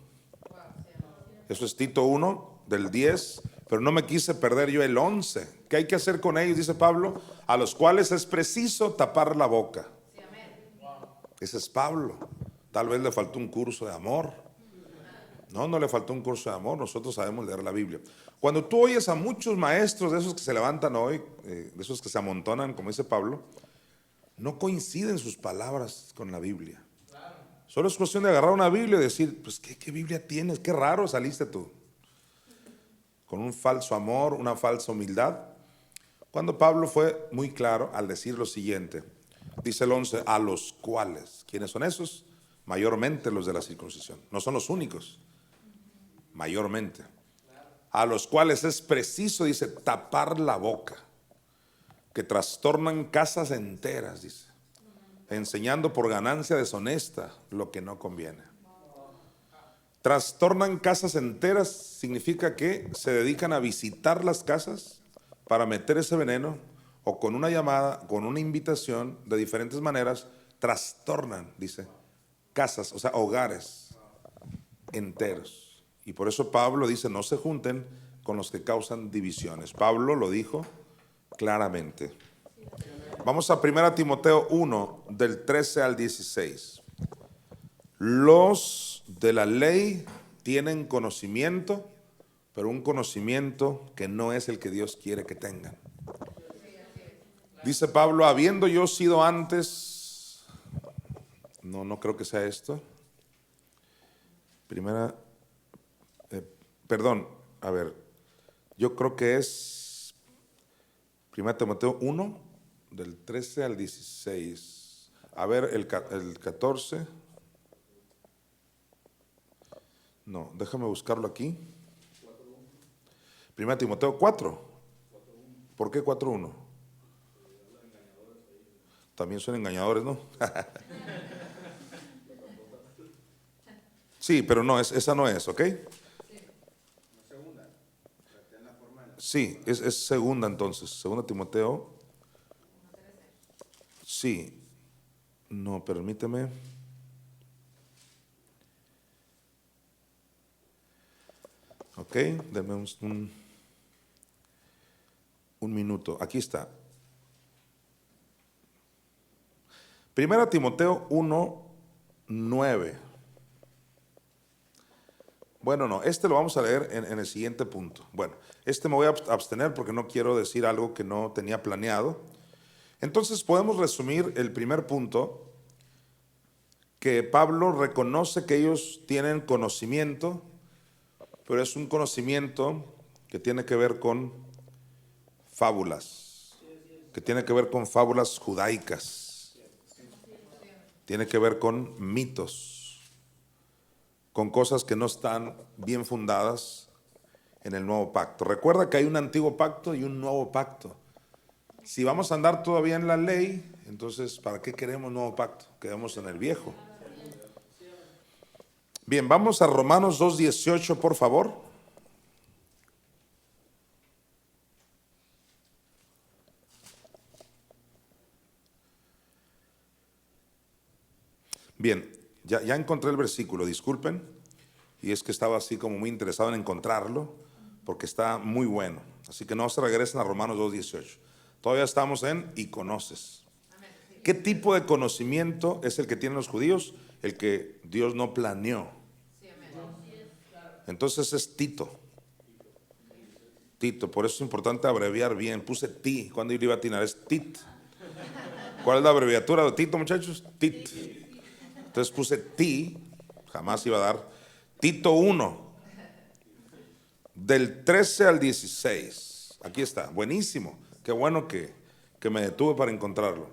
Eso es Tito 1 del 10, pero no me quise perder yo el 11. ¿Qué hay que hacer con ellos? Dice Pablo, a los cuales es preciso tapar la boca. Ese es Pablo. Tal vez le faltó un curso de amor. No le faltó un curso de amor. Nosotros sabemos leer la Biblia. Cuando tú oyes a muchos maestros de esos que se levantan hoy, de esos que se amontonan, como dice Pablo, no coinciden sus palabras con la Biblia. Solo es cuestión de agarrar una Biblia y decir, pues ¿qué Biblia tienes? Qué raro saliste tú. Con un falso amor, una falsa humildad. Cuando Pablo fue muy claro al decir lo siguiente, dice el 11, a los cuales. ¿Quiénes son esos? Mayormente los de la circuncisión. No son los únicos. Mayormente. A los cuales es preciso, dice, tapar la boca. Que trastornan casas enteras, dice. Enseñando por ganancia deshonesta lo que no conviene. Trastornan casas enteras significa que se dedican a visitar las casas para meter ese veneno, o con una llamada, con una invitación, de diferentes maneras, trastornan, dice, casas, o sea, hogares enteros. Y por eso Pablo dice, no se junten con los que causan divisiones. Pablo lo dijo claramente. Vamos a 1 Timoteo 1, del 13 al 16. Los de la ley tienen conocimiento, pero un conocimiento que no es el que Dios quiere que tengan. Dice Pablo, habiendo yo sido antes, no creo que sea esto. Yo creo que es 1 Timoteo 1, del 13 al 16. A ver, el 14. No, déjame buscarlo aquí. 1 Timoteo 4. ¿Por qué 4:1? También son engañadores, ¿no? Sí, pero no, esa no es, ¿ok? Sí, es segunda entonces. 2 Timoteo. Sí. No, permíteme. Ok, denme un minuto. Aquí está. 1 Timoteo 1:9. Bueno, no, este lo vamos a leer en el siguiente punto. Bueno, me voy a abstener porque no quiero decir algo que no tenía planeado. Entonces podemos resumir el primer punto, que Pablo reconoce que ellos tienen conocimiento, pero es un conocimiento que tiene que ver con fábulas, que tiene que ver con fábulas judaicas, tiene que ver con mitos, con cosas que no están bien fundadas en el nuevo pacto. Recuerda que hay un antiguo pacto y un nuevo pacto. Si vamos a andar todavía en la ley, entonces ¿para qué queremos nuevo pacto? Quedemos en el viejo. Bien, vamos a Romanos 2:18, por favor. Bien, ya encontré el versículo, disculpen, y es que estaba así como muy interesado en encontrarlo, porque está muy bueno. Así que no se regresen a Romanos 2:18. Todavía estamos en y conoces. ¿Qué tipo de conocimiento es el que tienen los judíos? El que Dios no planeó. Entonces es Tito. Tito, por eso es importante abreviar bien. Puse ti, cuando yo le iba a atinar, es Tit. ¿Cuál es la abreviatura de Tito, muchachos? Tit. Entonces puse ti, jamás iba a dar. Tito 1, del 13 al 16. Aquí está, buenísimo. Qué bueno que me detuve para encontrarlo.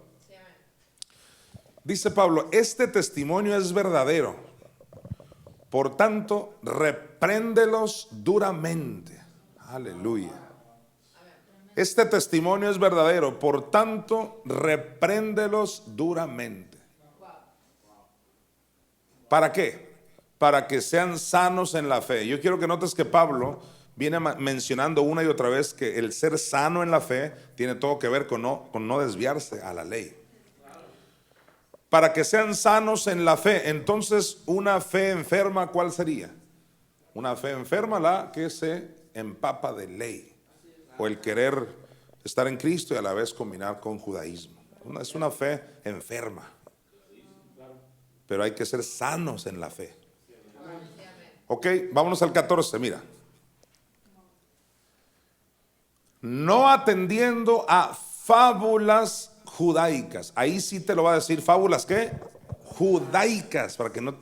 Dice Pablo, este testimonio es verdadero. Por tanto, repréndelos duramente. Aleluya. Este testimonio es verdadero, por tanto, repréndelos duramente. ¿Para qué? Para que sean sanos en la fe. Yo quiero que notes que Pablo viene mencionando una y otra vez que el ser sano en la fe tiene todo que ver con no desviarse a la ley. Para que sean sanos en la fe. Entonces, una fe enferma, ¿cuál sería? Una fe enferma, la que se empapa de ley, o el querer estar en Cristo y a la vez combinar con judaísmo. Es una fe enferma, pero hay que ser sanos en la fe. Ok, vámonos al 14, mira. No atendiendo a fábulas judaicas. Ahí sí te lo va a decir, fábulas ¿qué? Judaicas, para que no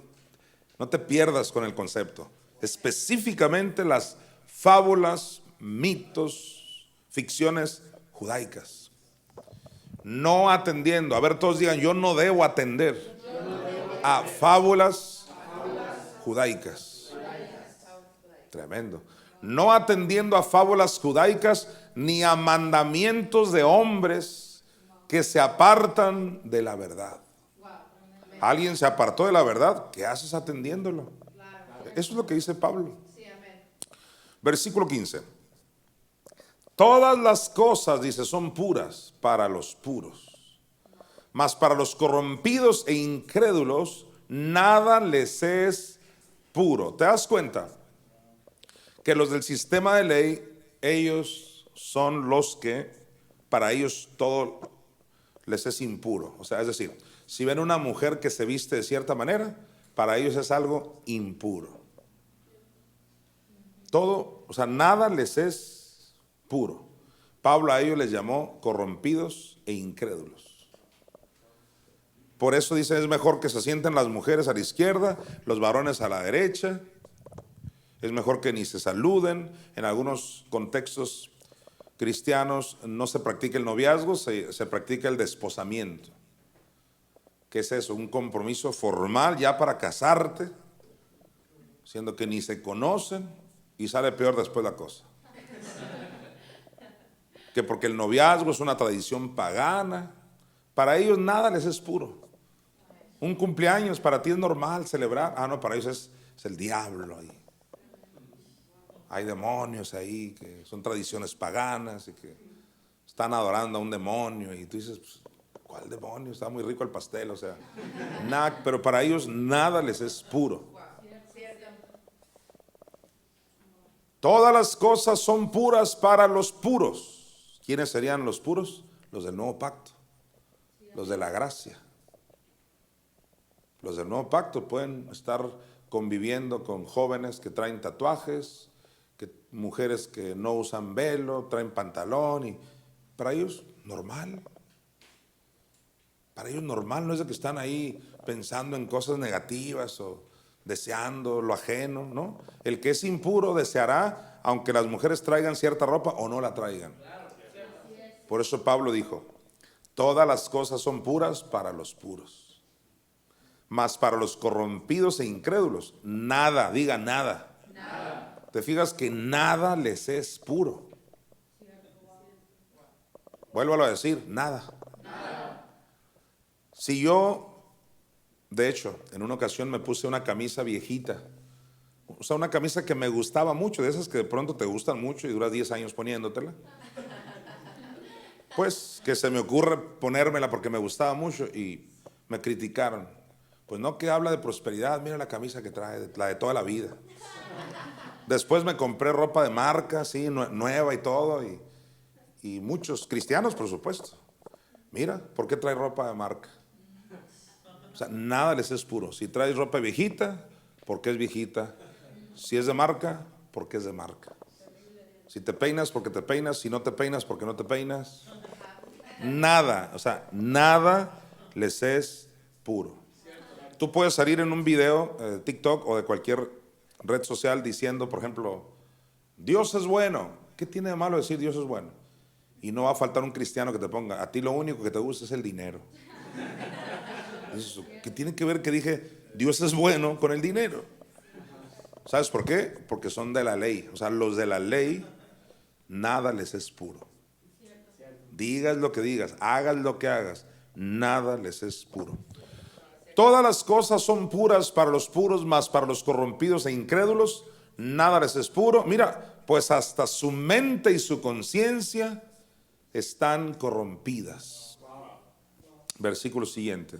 te pierdas con el concepto. Específicamente las fábulas, mitos, ficciones judaicas. No atendiendo, a ver, todos digan, yo no debo atender a fábulas judaicas. Tremendo. No atendiendo a fábulas judaicas ni a mandamientos de hombres que se apartan de la verdad. Alguien se apartó de la verdad, ¿qué haces atendiéndolo? Eso es lo que dice Pablo. Versículo 15. Todas las cosas, dice, son puras para los puros, mas para los corrompidos e incrédulos nada les es puro. ¿Te das cuenta? Que los del sistema de ley, ellos son los que, para ellos todo les es impuro. O sea, es decir, si ven una mujer que se viste de cierta manera, para ellos es algo impuro. Todo, o sea, nada les es puro. Pablo a ellos les llamó corrompidos e incrédulos. Por eso dice, es mejor que se sienten las mujeres a la izquierda, los varones a la derecha. Es mejor que ni se saluden. En algunos contextos cristianos no se practica el noviazgo, se practica el desposamiento. ¿Qué es eso? Un compromiso formal ya para casarte, siendo que ni se conocen. Y sale peor después la cosa. Que porque el noviazgo es una tradición pagana, para ellos nada les es puro. Un cumpleaños para ti es normal celebrar. No, para ellos es el diablo ahí. Hay demonios ahí que son tradiciones paganas y que están adorando a un demonio. Y tú dices, pues, ¿cuál demonio? Está muy rico el pastel, o sea, nada, pero para ellos nada les es puro. Todas las cosas son puras para los puros. ¿Quiénes serían los puros? Los del nuevo pacto, los de la gracia. Los del nuevo pacto pueden estar conviviendo con jóvenes que traen tatuajes, mujeres que no usan velo, traen pantalón, y para ellos normal. Para ellos normal, no es de que están ahí pensando en cosas negativas o deseando lo ajeno, ¿no? El que es impuro deseará, aunque las mujeres traigan cierta ropa o no la traigan. Por eso Pablo dijo, todas las cosas son puras para los puros, mas para los corrompidos e incrédulos, nada, diga nada. Te fijas que nada les es puro. Vuélvalo a decir, nada. Si yo, de hecho, en una ocasión me puse una camisa viejita, o sea, una camisa que me gustaba mucho, de esas que de pronto te gustan mucho y duras 10 años poniéndotela. Pues que se me ocurre ponérmela porque me gustaba mucho y me criticaron. Pues no, que habla de prosperidad, mira la camisa que trae, la de toda la vida. Después me compré ropa de marca, sí, nueva y todo, y muchos cristianos, por supuesto. Mira, ¿por qué trae ropa de marca? O sea, nada les es puro. Si traes ropa viejita, porque es viejita. Si es de marca, porque es de marca. Si te peinas, porque te peinas. Si no te peinas, porque no te peinas. Nada, o sea, nada les es puro. Tú puedes salir en un video de TikTok o de cualquier red social diciendo, por ejemplo, Dios es bueno. ¿Qué tiene de malo decir Dios es bueno? Y no va a faltar un cristiano que te ponga, a ti lo único que te gusta es el dinero. ¿Qué tiene que ver que dije Dios es bueno con el dinero? ¿Sabes por qué? Porque son de la ley. O sea, los de la ley, nada les es puro. digas lo que digas, hagas lo que hagas, nada les es puro. Todas las cosas son puras para los puros, mas para los corrompidos e incrédulos nada les es puro. Mira, pues hasta su mente y su conciencia están corrompidas. Versículo siguiente.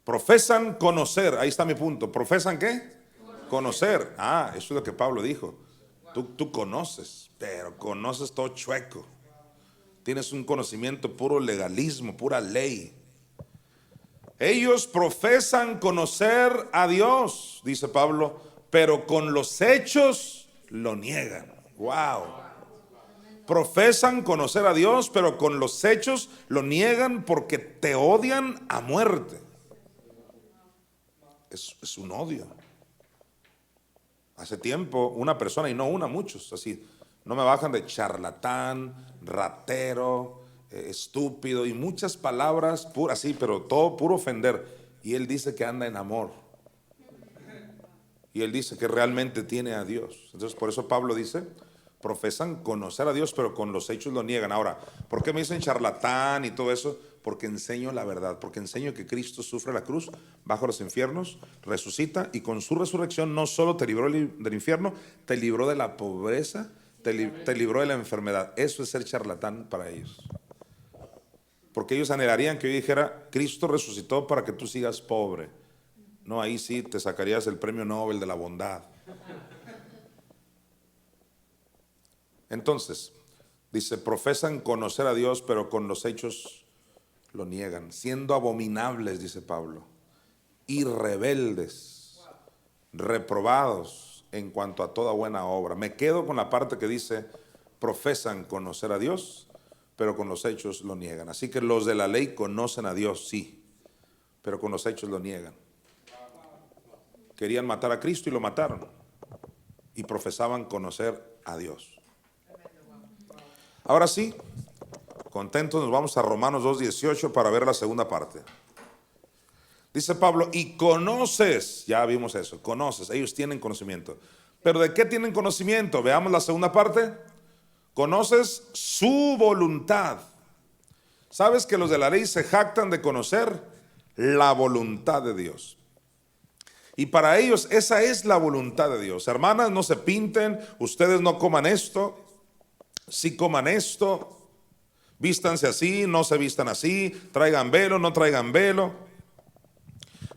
Profesan conocer, ahí está mi punto. ¿Profesan qué? Conocer. Ah, eso es lo que Pablo dijo. Tú conoces, pero conoces todo chueco. Tienes un conocimiento puro legalismo, pura ley. Ellos profesan conocer a Dios, dice Pablo, pero con los hechos lo niegan. Wow. Profesan conocer a Dios, pero con los hechos lo niegan porque te odian a muerte. Es un odio. Hace tiempo una persona, y no una, muchos, así, no me bajan de charlatán, ratero, estúpido y muchas palabras puras, así, pero todo puro ofender. Y él dice que anda en amor. Y él dice que realmente tiene a Dios. Entonces por eso Pablo dice, profesan conocer a Dios, pero con los hechos lo niegan. Ahora, ¿por qué me dicen charlatán y todo eso? Porque enseño la verdad, porque enseño que Cristo sufre la cruz, bajo los infiernos, resucita y con su resurrección no solo te libró del infierno, te libró de la pobreza, te libró de la enfermedad. Eso es ser charlatán para ellos. Porque ellos anhelarían que yo dijera, Cristo resucitó para que tú sigas pobre. No, ahí sí te sacarías el premio Nobel de la bondad. Entonces, dice, profesan conocer a Dios, pero con los hechos lo niegan, siendo abominables, dice Pablo, y rebeldes, reprobados en cuanto a toda buena obra. Me quedo con la parte que dice, profesan conocer a Dios, pero con los hechos lo niegan. Así que los de la ley conocen a Dios, sí, pero con los hechos lo niegan. Querían matar a Cristo y lo mataron, y profesaban conocer a Dios. Ahora sí, contentos, nos vamos a Romanos 2:18 para ver la segunda parte. Dice Pablo, y conoces, ya vimos eso, conoces, ellos tienen conocimiento. ¿Pero de qué tienen conocimiento? Veamos la segunda parte. Conoces su voluntad. ¿Sabes que los de la ley se jactan de conocer la voluntad de Dios? Y para ellos esa es la voluntad de Dios. Hermanas, no se pinten, ustedes no coman esto, sí coman esto. Vístanse así, no se vistan así, traigan velo, no traigan velo.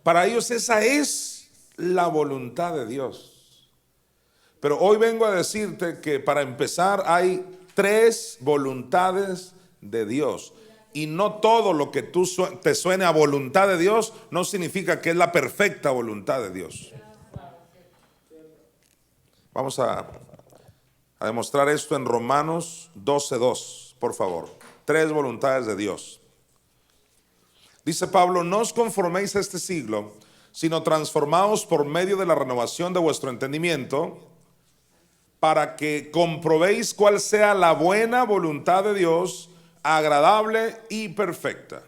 Para ellos esa es la voluntad de Dios. Pero hoy vengo a decirte que para empezar hay 3 voluntades de Dios. Y no todo lo que te suene a voluntad de Dios no significa que es la perfecta voluntad de Dios. Vamos a demostrar esto en Romanos 12:2, por favor. 3 voluntades de Dios. Dice Pablo, no os conforméis a este siglo, sino transformaos por medio de la renovación de vuestro entendimiento, para que comprobéis cuál sea la buena voluntad de Dios, agradable y perfecta.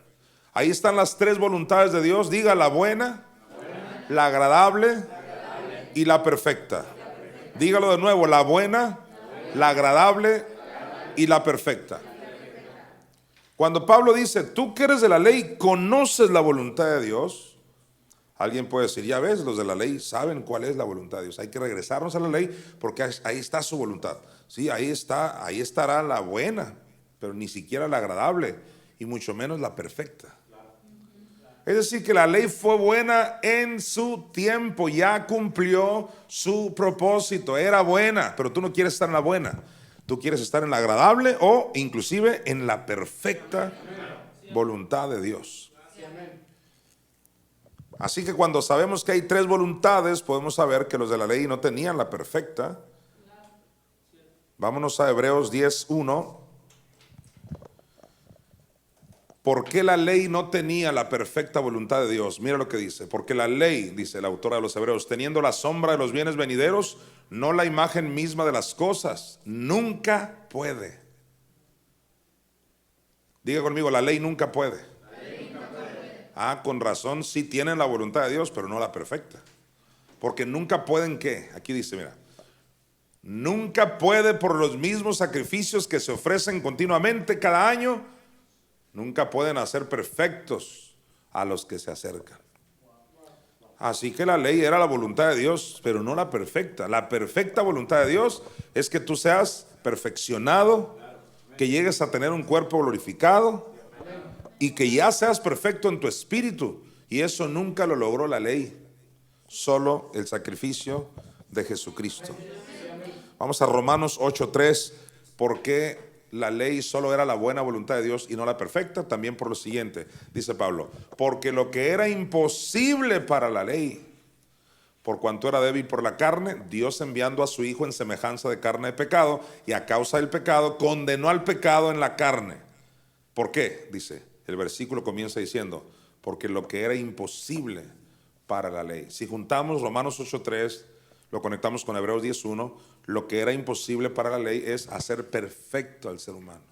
Ahí están las 3 voluntades de Dios. Diga la buena, la agradable y la perfecta. Dígalo de nuevo, la buena, la agradable y la perfecta. Cuando Pablo dice, tú que eres de la ley, conoces la voluntad de Dios, alguien puede decir, ya ves, los de la ley saben cuál es la voluntad de Dios. Hay que regresarnos a la ley porque ahí está su voluntad. Sí, ahí estará la buena, pero ni siquiera la agradable y mucho menos la perfecta. Es decir, que la ley fue buena en su tiempo, ya cumplió su propósito, era buena, pero tú no quieres estar en la buena. Tú quieres estar en la agradable o inclusive en la perfecta voluntad de Dios. Así que cuando sabemos que hay 3 voluntades, podemos saber que los de la ley no tenían la perfecta. Vámonos a Hebreos 10:1. ¿Por qué la ley no tenía la perfecta voluntad de Dios? Mira lo que dice. Porque la ley, dice el autor de los Hebreos, teniendo la sombra de los bienes venideros, no la imagen misma de las cosas, nunca puede. Diga conmigo, la ley nunca puede. Con razón, sí tienen la voluntad de Dios, pero no la perfecta. Porque nunca pueden, ¿qué? Aquí dice, mira, Nunca puede, por los mismos sacrificios que se ofrecen continuamente cada año, nunca pueden hacer perfectos a los que se acercan. Así que la ley era la voluntad de Dios, pero no la perfecta. La perfecta voluntad de Dios es que tú seas perfeccionado, que llegues a tener un cuerpo glorificado y que ya seas perfecto en tu espíritu. Y eso nunca lo logró la ley, solo el sacrificio de Jesucristo. Vamos a Romanos 8:3. ¿Por qué la ley solo era la buena voluntad de Dios y no la perfecta? También por lo siguiente, dice Pablo: porque lo que era imposible para la ley, por cuanto era débil por la carne, Dios, enviando a su Hijo en semejanza de carne de pecado, y a causa del pecado condenó al pecado en la carne. ¿Por qué? Dice, el versículo comienza diciendo, porque lo que era imposible para la ley. Si juntamos Romanos 8:3, lo conectamos con Hebreos 10:1, lo que era imposible para la ley es hacer perfecto al ser humano.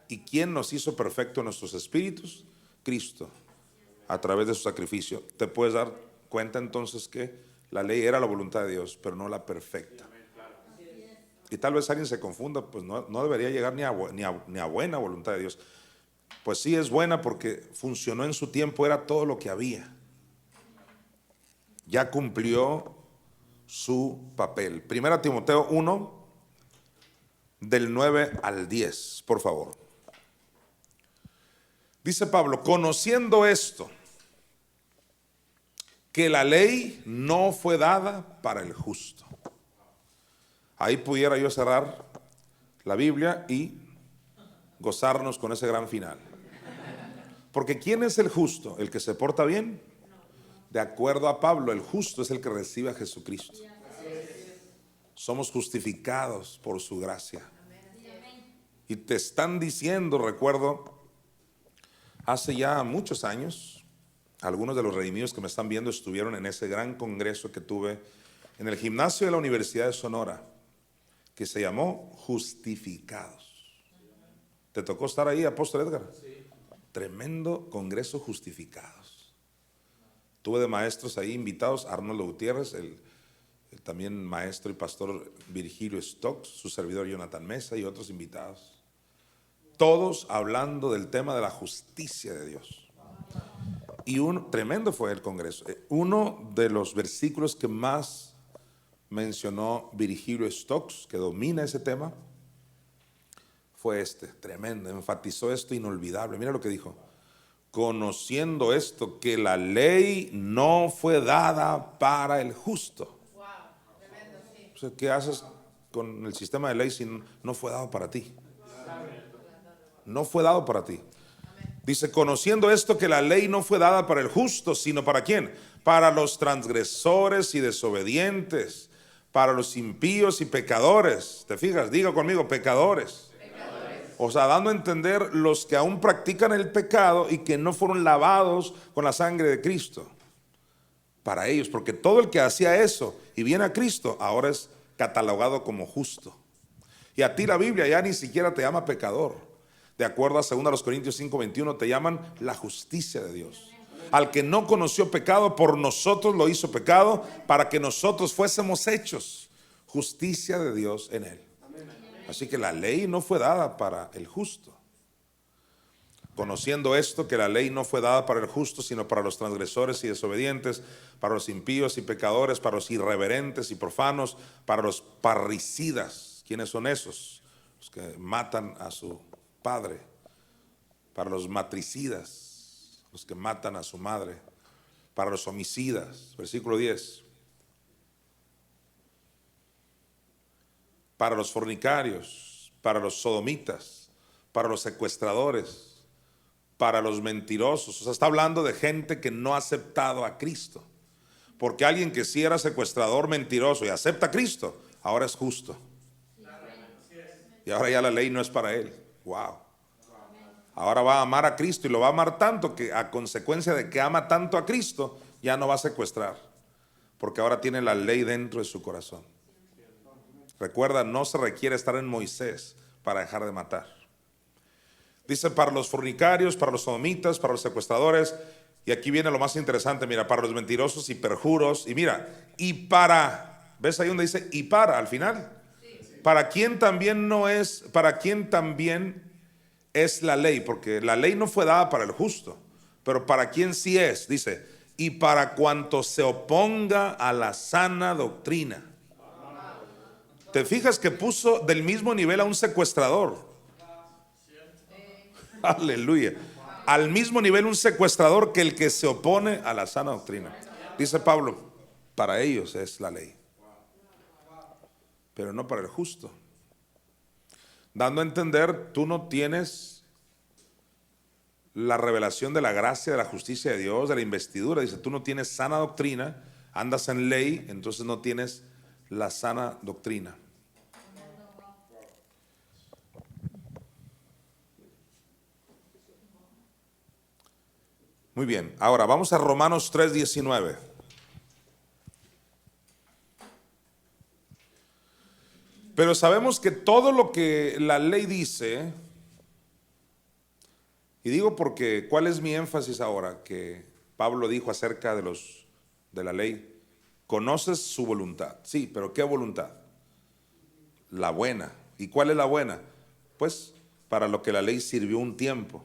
¿Y quién nos hizo perfecto en nuestros espíritus? Cristo, a través de su sacrificio. Te puedes dar cuenta entonces que la ley era la voluntad de Dios, pero no la perfecta. Y tal vez alguien se confunda, pues no debería llegar ni a buena voluntad de Dios. Pues sí es buena porque funcionó en su tiempo, era todo lo que había. Ya cumplió su papel. Primera Timoteo 1, del 9 al 10, por favor. Dice Pablo, conociendo esto, que la ley no fue dada para el justo. Ahí pudiera yo cerrar la Biblia y gozarnos con ese gran final. Porque ¿quién es el justo? ¿El que se porta bien? De acuerdo a Pablo, el justo es el que recibe a Jesucristo. Somos justificados por su gracia. Y te están diciendo, recuerdo, hace ya muchos años, algunos de los redimidos que me están viendo estuvieron en ese gran congreso que tuve en el gimnasio de la Universidad de Sonora, que se llamó Justificados. ¿Te tocó estar ahí, Apóstol Edgar? Sí. Tremendo congreso, Justificados. Tuve de maestros ahí invitados, Arnoldo Gutiérrez, el también maestro y pastor Virgilio Stocks, su servidor Jonathan Mesa y otros invitados. Todos hablando del tema de la justicia de Dios. Y tremendo fue el congreso. Uno de los versículos que más mencionó Virgilio Stocks, que domina ese tema, fue tremendo, enfatizó esto inolvidable. Mira lo que dijo: conociendo esto, que la ley no fue dada para el justo. Wow, tremendo, sí. O sea, ¿qué haces con el sistema de ley si no fue dado para ti? No fue dado para ti. Dice, conociendo esto, que la ley no fue dada para el justo, sino ¿para quién? Para los transgresores y desobedientes, para los impíos y pecadores. ¿Te fijas? Diga conmigo, pecadores. O sea, dando a entender los que aún practican el pecado y que no fueron lavados con la sangre de Cristo. Para ellos, porque todo el que hacía eso y viene a Cristo, ahora es catalogado como justo. Y a ti la Biblia ya ni siquiera te llama pecador. De acuerdo a 2 Corintios 5:21, te llaman la justicia de Dios. Al que no conoció pecado, por nosotros lo hizo pecado, para que nosotros fuésemos hechos justicia de Dios en él. Así que la ley no fue dada para el justo. Conociendo esto, que la ley no fue dada para el justo, sino para los transgresores y desobedientes, para los impíos y pecadores, para los irreverentes y profanos, para los parricidas. ¿Quiénes son esos? Los que matan a su padre. Para los matricidas, los que matan a su madre. Para los homicidas. Versículo 10. Para los fornicarios, para los sodomitas, para los secuestradores, para los mentirosos. O sea, está hablando de gente que no ha aceptado a Cristo. Porque alguien que sí era secuestrador, mentiroso y acepta a Cristo, ahora es justo. Y ahora ya la ley no es para él. Wow. Ahora va a amar a Cristo y lo va a amar tanto que a consecuencia de que ama tanto a Cristo, ya no va a secuestrar. Porque ahora tiene la ley dentro de su corazón. Recuerda, no se requiere estar en Moisés para dejar de matar. Dice para los fornicarios, para los sodomitas, para los secuestradores. Y aquí viene lo más interesante, mira, para los mentirosos y perjuros. Y mira, y para ¿Ves ahí donde dice y para al final? Para quien también no es, para quien también es la ley, porque la ley no fue dada para el justo, pero para quien sí es, dice, y para cuanto se oponga a la sana doctrina. ¿Te fijas que puso del mismo nivel a un secuestrador? Aleluya. Al mismo nivel un secuestrador que el que se opone a la sana doctrina. Dice Pablo, para ellos es la ley, pero no para el justo. Dando a entender, tú no tienes la revelación de la gracia, de la justicia de Dios, de la investidura. Dice, tú no tienes sana doctrina, andas en ley, entonces no tienes la sana doctrina. Muy bien, ahora vamos a Romanos 3:19. Pero sabemos que todo lo que la ley dice, y digo porque, ¿cuál es mi énfasis ahora? Que Pablo dijo acerca de la ley, conoces su voluntad. Sí, pero ¿qué voluntad? La buena. ¿Y cuál es la buena? Pues para lo que la ley sirvió un tiempo,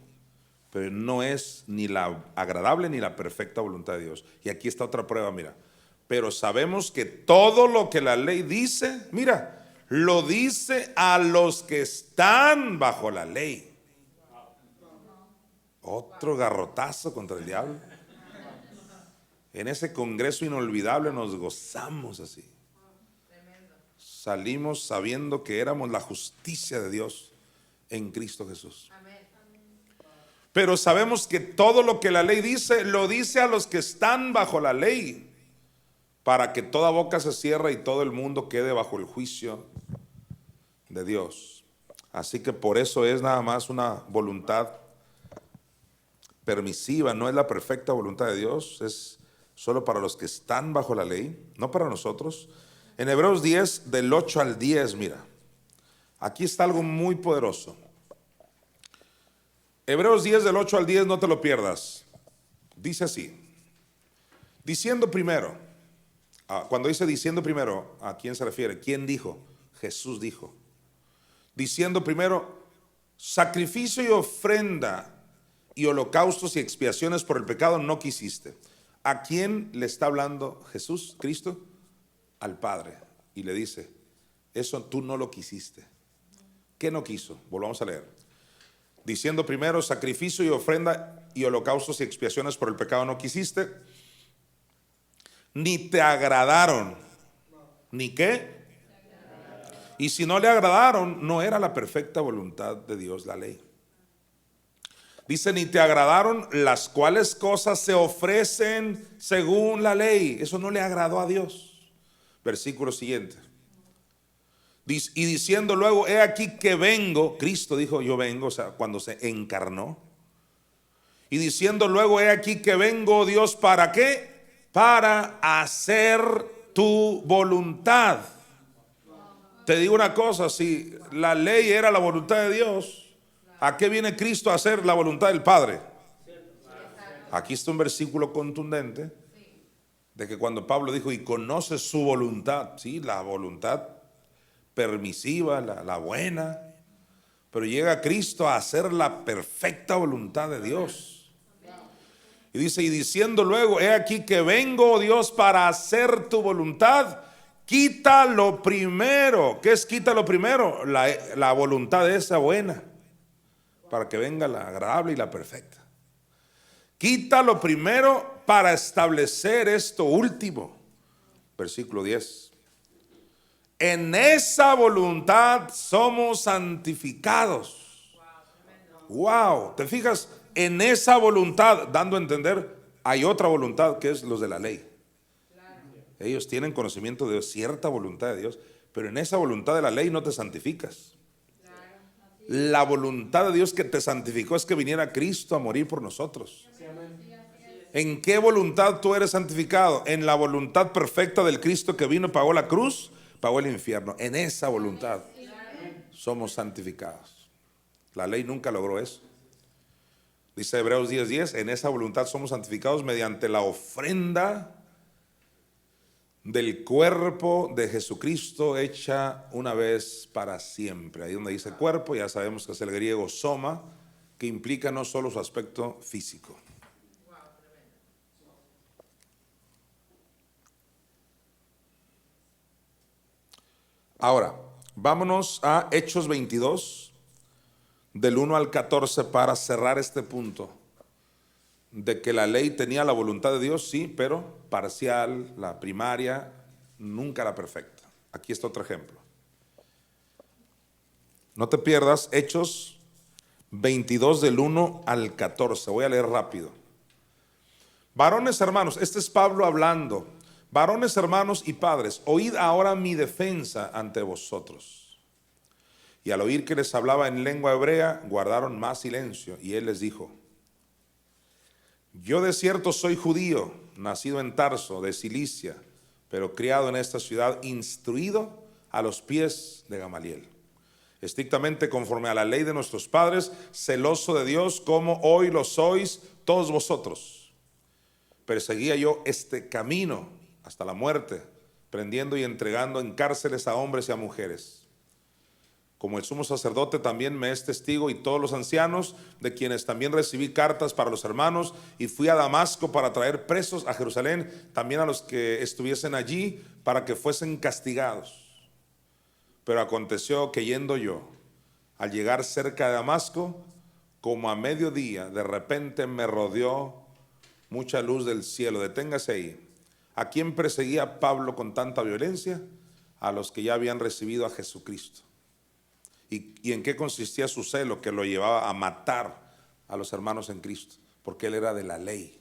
pero no es ni la agradable ni la perfecta voluntad de Dios. Y aquí está otra prueba, mira. Pero sabemos que todo lo que la ley dice, mira, lo dice a los que están bajo la ley. Otro garrotazo contra el diablo. En ese congreso inolvidable nos gozamos así. Salimos sabiendo que éramos la justicia de Dios en Cristo Jesús. Pero sabemos que todo lo que la ley dice, lo dice a los que están bajo la ley, para que toda boca se cierre y todo el mundo quede bajo el juicio de Dios. Así que por eso es nada más una voluntad permisiva, no es la perfecta voluntad de Dios, es solo para los que están bajo la ley, no para nosotros. En Hebreos 10, del 8 al 10, mira, aquí está algo muy poderoso. Hebreos 10, del 8 al 10, no te lo pierdas. Dice así, diciendo primero, cuando dice diciendo primero, ¿a quién se refiere? ¿Quién dijo? Jesús dijo. Diciendo primero, sacrificio y ofrenda y holocaustos y expiaciones por el pecado no quisiste. ¿A quién le está hablando Jesús, Cristo? Al Padre. Y le dice, eso tú no lo quisiste. ¿Qué no quiso? Volvamos a leer. Diciendo primero, sacrificio y ofrenda y holocaustos y expiaciones por el pecado no quisiste, ni te agradaron. ¿Ni qué? Y si no le agradaron, no era la perfecta voluntad de Dios la ley. Dice, ni te agradaron las cuales cosas se ofrecen según la ley. Eso no le agradó a Dios. Versículo siguiente. Y diciendo luego, he aquí que vengo. Cristo dijo, yo vengo, o sea, cuando se encarnó. Y diciendo luego, he aquí que vengo, Dios, ¿para qué? Para hacer tu voluntad. Te digo una cosa, si la ley era la voluntad de Dios, ¿a qué viene Cristo a hacer la voluntad del Padre? Aquí está un versículo contundente de que cuando Pablo dijo, y conoce su voluntad, sí, la voluntad permisiva, la buena, pero llega Cristo a hacer la perfecta voluntad de Dios. Y dice, y diciendo luego, he aquí que vengo, Dios, para hacer tu voluntad. Quita lo primero. ¿Qué es quita lo primero? La voluntad de esa buena, para que venga la agradable y la perfecta. Quita lo primero para establecer esto último. Versículo 10. En esa voluntad somos santificados. Wow, ¿te fijas? En esa voluntad, dando a entender, hay otra voluntad que es los de la ley. Ellos tienen conocimiento de cierta voluntad de Dios, pero en esa voluntad de la ley no te santificas. La voluntad de Dios que te santificó es que viniera Cristo a morir por nosotros. ¿En qué voluntad tú eres santificado? En la voluntad perfecta del Cristo que vino, pagó la cruz, pagó el infierno. En esa voluntad somos santificados. La ley nunca logró eso. Dice Hebreos 10:10, en esa voluntad somos santificados mediante la ofrenda del cuerpo de Jesucristo hecha una vez para siempre. Ahí donde dice cuerpo, ya sabemos que es el griego soma, que implica no solo su aspecto físico. Ahora, vámonos a Hechos 22, del 1 al 14, para cerrar este punto de que la ley tenía la voluntad de Dios, sí, pero parcial, la primaria, nunca la perfecta. Aquí está otro ejemplo. No te pierdas Hechos 22 del 1 al 14. Voy a leer rápido. Varones hermanos, este es Pablo hablando. Varones hermanos y padres, oíd ahora mi defensa ante vosotros. Y al oír que les hablaba en lengua hebrea, guardaron más silencio. Y él les dijo: yo de cierto soy judío, nacido en Tarso, de Cilicia, pero criado en esta ciudad, instruido a los pies de Gamaliel, estrictamente conforme a la ley de nuestros padres, celoso de Dios, como hoy lo sois todos vosotros. Perseguía yo este camino hasta la muerte, prendiendo y entregando en cárceles a hombres y a mujeres. Como el sumo sacerdote también me es testigo, y todos los ancianos, de quienes también recibí cartas para los hermanos, y fui a Damasco para traer presos a Jerusalén, también a los que estuviesen allí, para que fuesen castigados. Pero aconteció que yendo yo, al llegar cerca de Damasco, como a mediodía, de repente me rodeó mucha luz del cielo. Deténgase ahí. ¿A quién perseguía Pablo con tanta violencia? A los que ya habían recibido a Jesucristo. ¿Y en qué consistía su celo? Que lo llevaba a matar a los hermanos en Cristo, porque él era de la ley,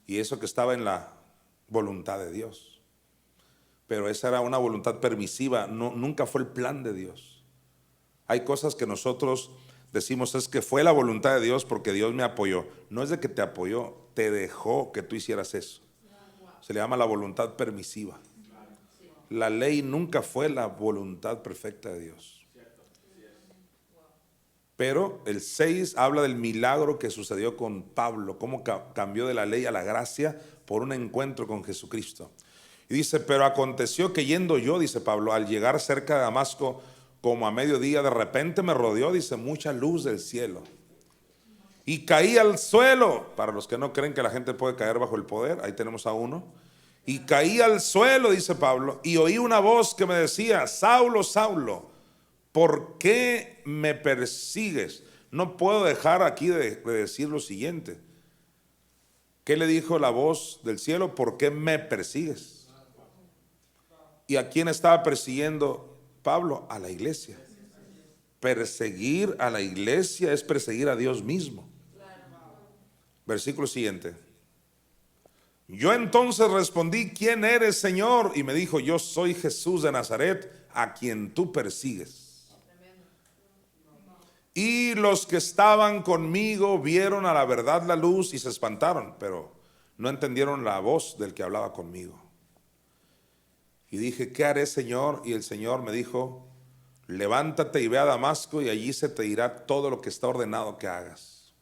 y eso que estaba en la voluntad de Dios. Pero esa era una voluntad permisiva, nunca fue el plan de Dios. Hay cosas que nosotros decimos es que fue la voluntad de Dios porque Dios me apoyó. No es de que te apoyó, te dejó que tú hicieras eso. Se le llama la voluntad permisiva. La ley nunca fue la voluntad perfecta de Dios. Pero el 6 habla del milagro que sucedió con Pablo, cómo cambió de la ley a la gracia por un encuentro con Jesucristo. Y dice: pero aconteció que yendo yo, dice Pablo, al llegar cerca de Damasco, como a mediodía, de repente me rodeó, dice, mucha luz del cielo. Y caí al suelo. Para los que no creen que la gente puede caer bajo el poder, ahí tenemos a uno. Y caí al suelo, dice Pablo, y oí una voz que me decía: Saulo, Saulo, ¿por qué me persigues? No puedo dejar aquí de decir lo siguiente. ¿Qué le dijo la voz del cielo? ¿Por qué me persigues? ¿Y a quién estaba persiguiendo Pablo? A la iglesia. Perseguir a la iglesia es perseguir a Dios mismo. Versículo siguiente. Yo entonces respondí: ¿quién eres, Señor? Y me dijo: yo soy Jesús de Nazaret, a quien tú persigues. Y los que estaban conmigo vieron a la verdad la luz y se espantaron, pero no entendieron la voz del que hablaba conmigo. Y dije: ¿qué haré, Señor? Y el Señor me dijo: levántate y ve a Damasco, y allí se te dirá todo lo que está ordenado que hagas.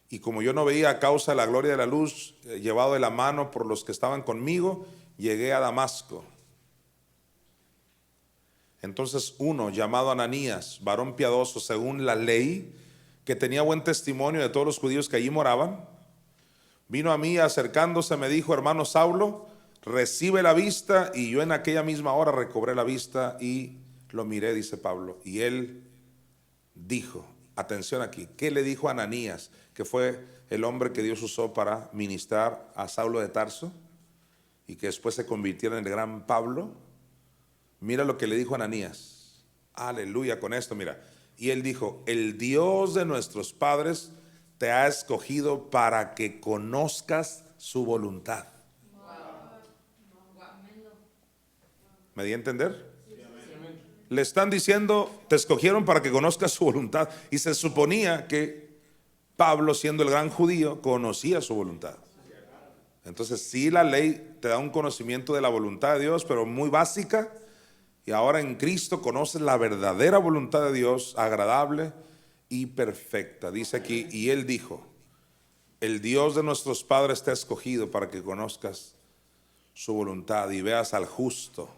Y como yo no veía a causa de la gloria de la luz, llevado de la mano por los que estaban conmigo, llegué a Damasco. Entonces uno, llamado Ananías, varón piadoso según la ley, que tenía buen testimonio de todos los judíos que allí moraban, vino a mí, acercándose me dijo: hermano Saulo, recibe la vista. Y yo en aquella misma hora recobré la vista y lo miré, dice Pablo. Y él dijo, atención aquí, ¿qué le dijo a Ananías, que fue el hombre que Dios usó para ministrar a Saulo de Tarso y que después se convirtiera en el gran Pablo? Mira lo que le dijo a Ananías. Aleluya con esto, mira. Y él dijo: el Dios de nuestros padres te ha escogido para que conozcas su voluntad. ¿Me di a entender? Le están diciendo: te escogieron para que conozcas su voluntad. Y se suponía que Pablo, siendo el gran judío, conocía su voluntad. Entonces sí, la ley te da un conocimiento de la voluntad de Dios, pero muy básica. Y ahora en Cristo conoces la verdadera voluntad de Dios, agradable y perfecta. Dice aquí: y él dijo: el Dios de nuestros padres te ha escogido para que conozcas su voluntad y veas al justo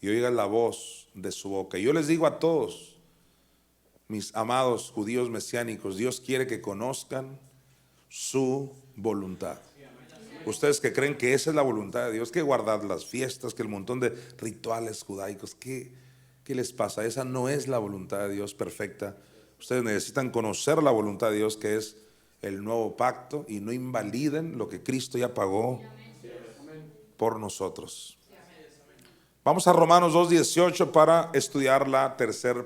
y oigas la voz de su boca. Y yo les digo a todos, mis amados judíos mesiánicos, Dios quiere que conozcan su voluntad. Ustedes que creen que esa es la voluntad de Dios, que guardar las fiestas, que el montón de rituales judaicos, ¿qué les pasa? Esa no es la voluntad de Dios perfecta. Ustedes necesitan conocer la voluntad de Dios, que es el nuevo pacto, y no invaliden lo que Cristo ya pagó por nosotros. Vamos a Romanos 2:18 para estudiar la tercera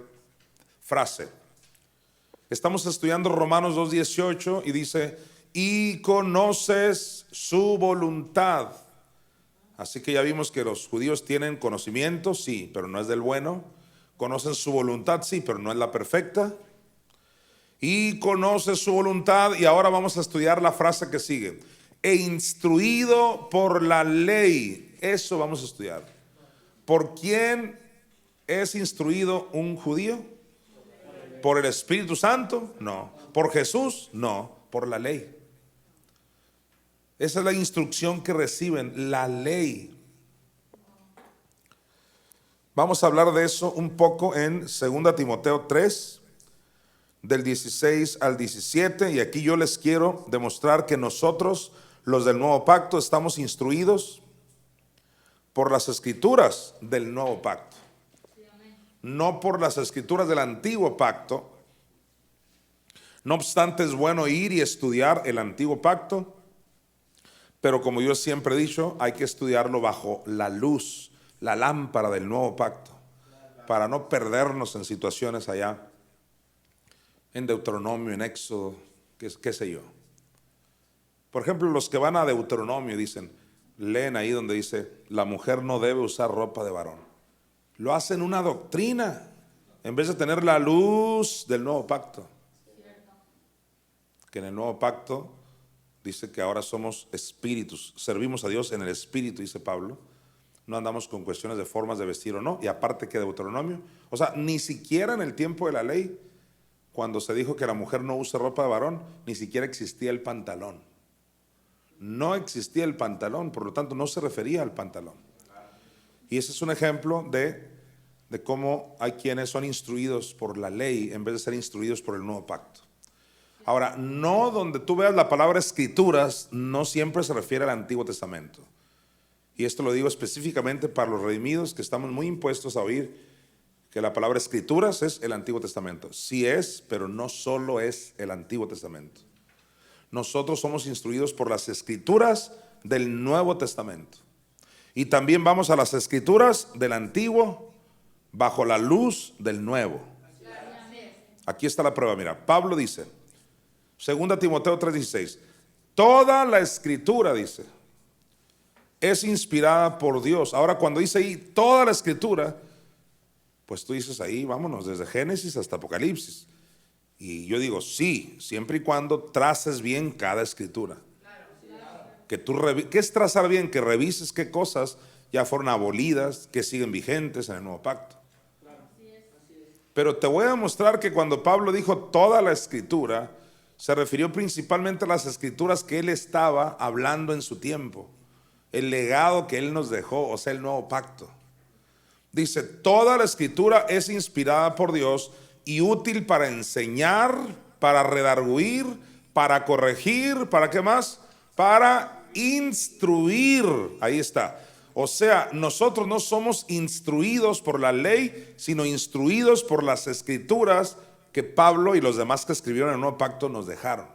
frase. Estamos estudiando Romanos 2:18 y dice: y conoces su voluntad. Así que ya vimos que los judíos tienen conocimiento, sí, pero no es del bueno. Conocen su voluntad, sí, pero no es la perfecta. Y conoces su voluntad. Y ahora vamos a estudiar la frase que sigue: e instruido por la ley. Eso vamos a estudiar. ¿Por quién es instruido un judío? ¿Por el Espíritu Santo? No. ¿Por Jesús? No. Por la ley. Esa es la instrucción que reciben, la ley. Vamos a hablar de eso un poco en 2 Timoteo 3, del 16 al 17. Y aquí yo les quiero demostrar que nosotros, los del nuevo pacto, estamos instruidos por las escrituras del nuevo pacto, no por las escrituras del antiguo pacto. No obstante, es bueno ir y estudiar el antiguo pacto, pero como yo siempre he dicho, hay que estudiarlo bajo la luz, la lámpara del nuevo pacto, para no perdernos en situaciones allá en Deuteronomio, en Éxodo, qué sé yo. Por ejemplo, los que van a Deuteronomio dicen, leen ahí donde dice, la mujer no debe usar ropa de varón. Lo hacen una doctrina, en vez de tener la luz del nuevo pacto. Que en el nuevo pacto dice que ahora somos espíritus, servimos a Dios en el espíritu, dice Pablo. No andamos con cuestiones de formas de vestir o no. Y aparte que Deuteronomio, o sea, ni siquiera en el tiempo de la ley, cuando se dijo que la mujer no use ropa de varón, ni siquiera existía el pantalón. No existía el pantalón, por lo tanto no se refería al pantalón. Y ese es un ejemplo de cómo hay quienes son instruidos por la ley en vez de ser instruidos por el nuevo pacto. Ahora, no donde tú veas la palabra escrituras, no siempre se refiere al Antiguo Testamento. Y esto lo digo específicamente para los redimidos, que estamos muy impuestos a oír que la palabra escrituras es el Antiguo Testamento. Sí es, pero no solo es el Antiguo Testamento. Nosotros somos instruidos por las escrituras del Nuevo Testamento. Y también vamos a las escrituras del Antiguo bajo la luz del Nuevo. Aquí está la prueba, mira, Pablo dice, 2 Timoteo 3:16, toda la escritura, dice, es inspirada por Dios. Ahora cuando dice ahí toda la escritura, pues tú dices ahí, vámonos, desde Génesis hasta Apocalipsis. Y yo digo, sí, siempre y cuando traces bien cada escritura. ¿Qué es trazar bien? Que revises qué cosas ya fueron abolidas, que siguen vigentes en el nuevo pacto. Pero te voy a mostrar que cuando Pablo dijo toda la escritura, se refirió principalmente a las escrituras que él estaba hablando en su tiempo, el legado que él nos dejó, o sea, el nuevo pacto. Dice, toda la escritura es inspirada por Dios y útil para enseñar, para redarguir, para corregir, ¿para qué más? Para instruir. Ahí está. O sea, nosotros no somos instruidos por la ley, sino instruidos por las escrituras que Pablo y los demás que escribieron el nuevo pacto nos dejaron.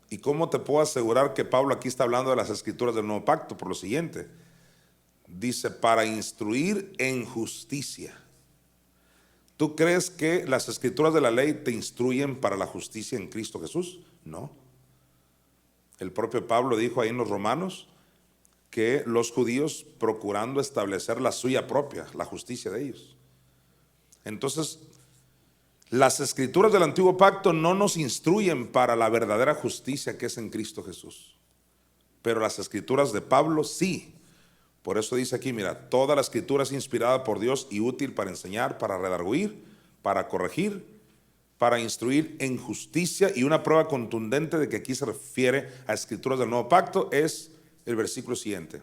¿Y cómo te puedo asegurar que Pablo aquí está hablando de las escrituras del nuevo pacto? Por lo siguiente, dice, para instruir en justicia. ¿Tú crees que las escrituras de la ley te instruyen para la justicia en Cristo Jesús? No. El propio Pablo dijo ahí en los Romanos que los judíos procurando establecer la suya propia, la justicia de ellos. Entonces, las escrituras del antiguo pacto no nos instruyen para la verdadera justicia que es en Cristo Jesús. Pero las escrituras de Pablo sí. Por eso dice aquí, mira, toda la escritura es inspirada por Dios y útil para enseñar, para redarguir, para corregir, para instruir en justicia. Y una prueba contundente de que aquí se refiere a escrituras del nuevo pacto es el versículo siguiente.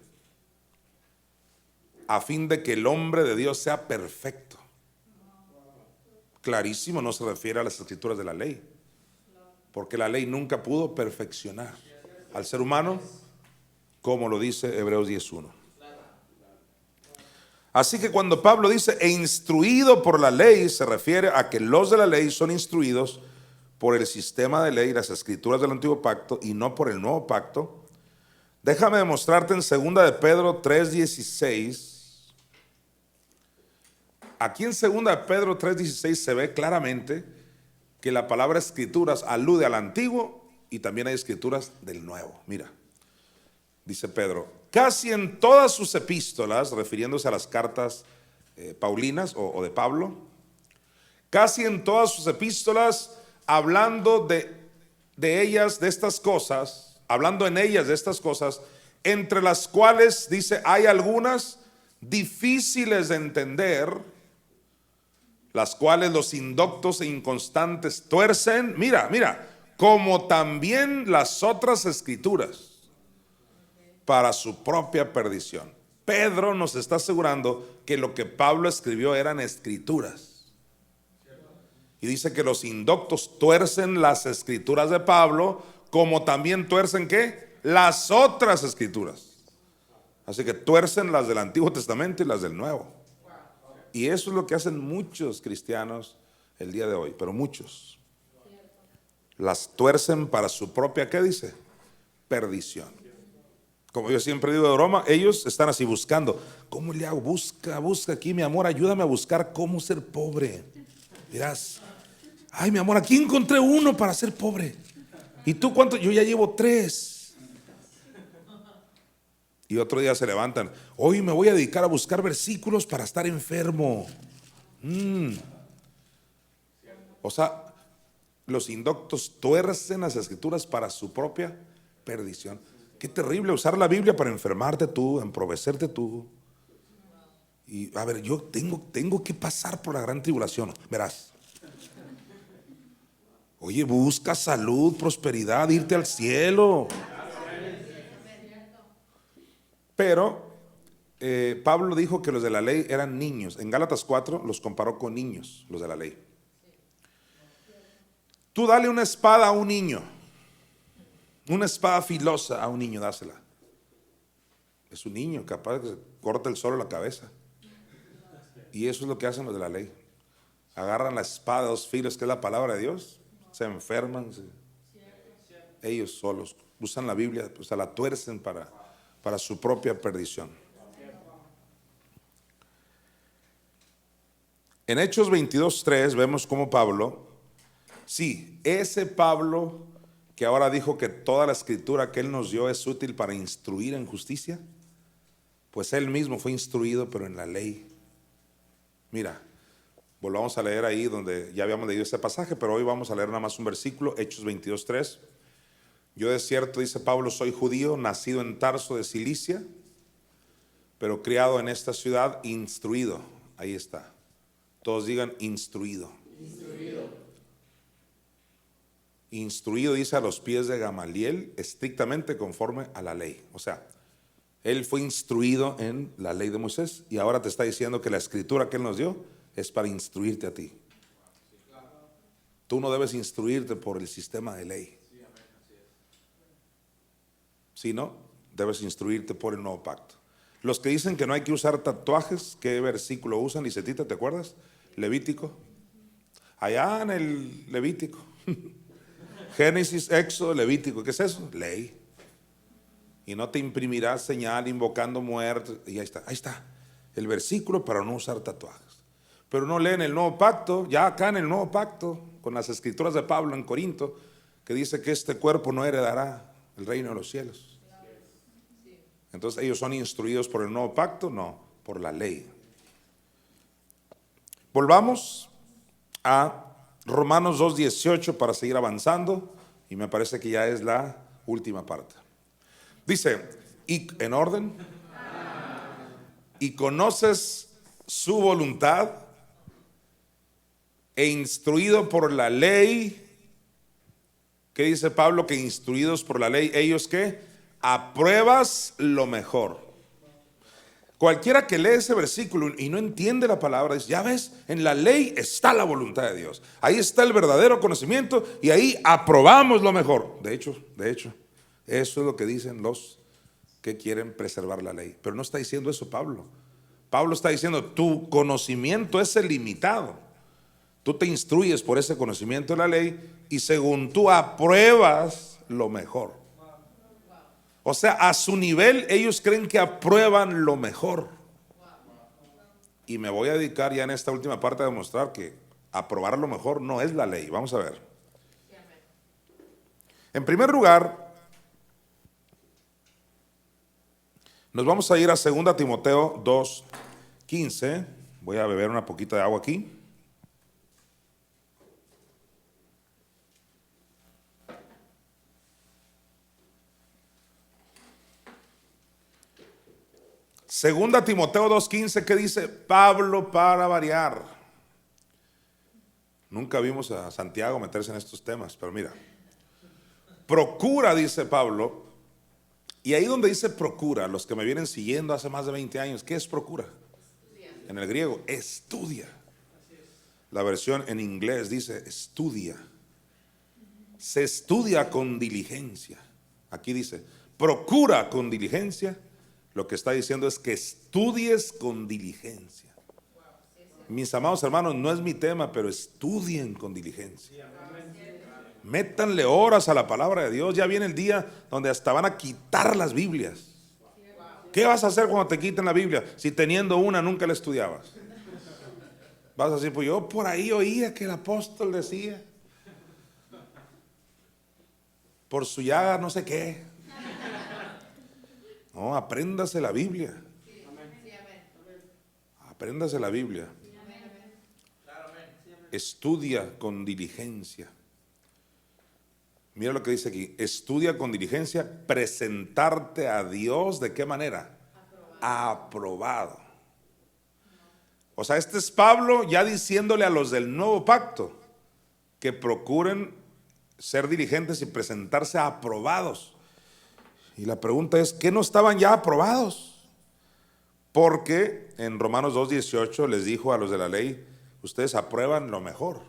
A fin de que el hombre de Dios sea perfecto. Clarísimo, no se refiere a las escrituras de la ley, porque la ley nunca pudo perfeccionar al ser humano, como lo dice Hebreos 10:1. Así que cuando Pablo dice e instruido por la ley, se refiere a que los de la ley son instruidos por el sistema de ley, las escrituras del antiguo pacto, y no por el nuevo pacto. Déjame demostrarte en 2 de Pedro 3:16. Aquí en 2 de Pedro 3:16 se ve claramente que la palabra escrituras alude al antiguo y también hay escrituras del nuevo. Mira, dice Pedro, casi en todas sus epístolas, refiriéndose a las cartas paulinas o de Pablo, casi en todas sus epístolas, hablando de ellas, de estas cosas, hablando en ellas de estas cosas, entre las cuales dice hay algunas difíciles de entender, las cuales los indoctos e inconstantes tuercen, mira, como también las otras escrituras, para su propia perdición. Pedro nos está asegurando que lo que Pablo escribió eran escrituras. Y dice que los indoctos tuercen las escrituras de Pablo, como también tuercen ¿qué? Las otras escrituras. Así que tuercen las del Antiguo Testamento y las del Nuevo. Y eso es lo que hacen muchos cristianos el día de hoy, pero muchos. Las tuercen para su propia, ¿qué dice? Perdición. Como yo siempre digo de broma, ellos están así buscando. ¿Cómo le hago? Busca aquí, mi amor, ayúdame a buscar cómo ser pobre. Dirás, ay, mi amor, aquí encontré uno para ser pobre. ¿Y tú cuánto? Yo ya llevo 3. Y otro día se levantan, hoy me voy a dedicar a buscar versículos para estar enfermo. O sea, los indoctos tuercen las escrituras para su propia perdición. Qué terrible usar la Biblia para enfermarte tú, empobrecerte tú. Y a ver, yo tengo que pasar por la gran tribulación, verás. Oye, busca salud, prosperidad, irte al cielo. Pero Pablo dijo que los de la ley eran niños. En Gálatas 4 los comparó con niños, los de la ley. Tú dale una espada a un niño, una espada filosa a un niño, dásela. Es un niño capaz de que se corte el solo la cabeza. Y eso es lo que hacen los de la ley. Agarran la espada de 2 filos, que es la palabra de Dios, se enferman, ellos solos usan la Biblia, o sea, la tuercen para su propia perdición. En Hechos 22:3 vemos cómo Pablo, sí, ese Pablo que ahora dijo que toda la escritura que él nos dio es útil para instruir en justicia, pues él mismo fue instruido pero en la ley. Mira, volvamos a leer ahí donde ya habíamos leído este pasaje, pero hoy vamos a leer nada más un versículo, Hechos 22:3. Yo de cierto, dice Pablo, soy judío, nacido en Tarso de Cilicia, pero criado en esta ciudad, instruido. Ahí está. Todos digan instruido. Instruido, dice, a los pies de Gamaliel, estrictamente conforme a la ley. O sea, él fue instruido en la ley de Moisés y ahora te está diciendo que la escritura que él nos dio es para instruirte a ti. Tú no debes instruirte por el sistema de ley. Si no, debes instruirte por el nuevo pacto. Los que dicen que no hay que usar tatuajes, ¿qué versículo usan? Licetita, ¿te acuerdas? Levítico. Allá en el Levítico. Génesis, Éxodo, Levítico. ¿Qué es eso? Ley. Y no te imprimirás señal invocando muerte. Y ahí está. El versículo para no usar tatuajes. Pero no leen el nuevo pacto, ya acá en el nuevo pacto, con las escrituras de Pablo en Corinto, que dice que este cuerpo no heredará el reino de los cielos. Entonces ellos son instruidos por el nuevo pacto, no, por la ley. Volvamos a Romanos 2:18 para seguir avanzando, y me parece que ya es la última parte. Dice, y en orden, y conoces su voluntad, e instruido por la ley. ¿Qué dice Pablo? Que instruidos por la ley, ellos ¿qué? apruebas lo mejor. Cualquiera que lee ese versículo y no entiende la palabra, dice, ya ves, en la ley está la voluntad de Dios. Ahí está el verdadero conocimiento y ahí aprobamos lo mejor. De hecho, eso es lo que dicen los que quieren preservar la ley. Pero no está diciendo eso Pablo. Pablo está diciendo, tu conocimiento es limitado. Tú te instruyes por ese conocimiento de la ley y según tú apruebas lo mejor. O sea, a su nivel ellos creen que aprueban lo mejor. Y me voy a dedicar ya en esta última parte a demostrar que aprobar lo mejor no es la ley. Vamos a ver. En primer lugar, nos vamos a ir a 2 Timoteo 2:15. Voy a beber una poquita de agua aquí. Segunda Timoteo 2:15, ¿qué dice? Pablo para variar. Nunca vimos a Santiago meterse en estos temas, pero mira. Procura, dice Pablo, y ahí donde dice procura, los que me vienen siguiendo hace más de 20 años, ¿qué es procura? En el griego, estudia. La versión en inglés dice estudia. Se estudia con diligencia. Aquí dice, procura con diligencia. Lo que está diciendo es que estudies con diligencia. Mis amados hermanos, no es mi tema, pero estudien con diligencia. Métanle horas a la palabra de Dios. Ya viene el día donde hasta van a quitar las Biblias. ¿Qué vas a hacer cuando te quiten la Biblia? Si teniendo una nunca la estudiabas. Vas a decir, pues yo por ahí oía que el apóstol decía, por su llaga no sé qué. No, apréndase la Biblia. Apréndase la Biblia. Estudia con diligencia. Mira lo que dice aquí. Estudia con diligencia, presentarte a Dios. ¿De qué manera? Aprobado. O sea, este es Pablo ya diciéndole a los del nuevo pacto que procuren ser diligentes y presentarse aprobados. Y la pregunta es, ¿qué no estaban ya aprobados? Porque en Romanos 2:18 les dijo a los de la ley, ustedes aprueban lo mejor.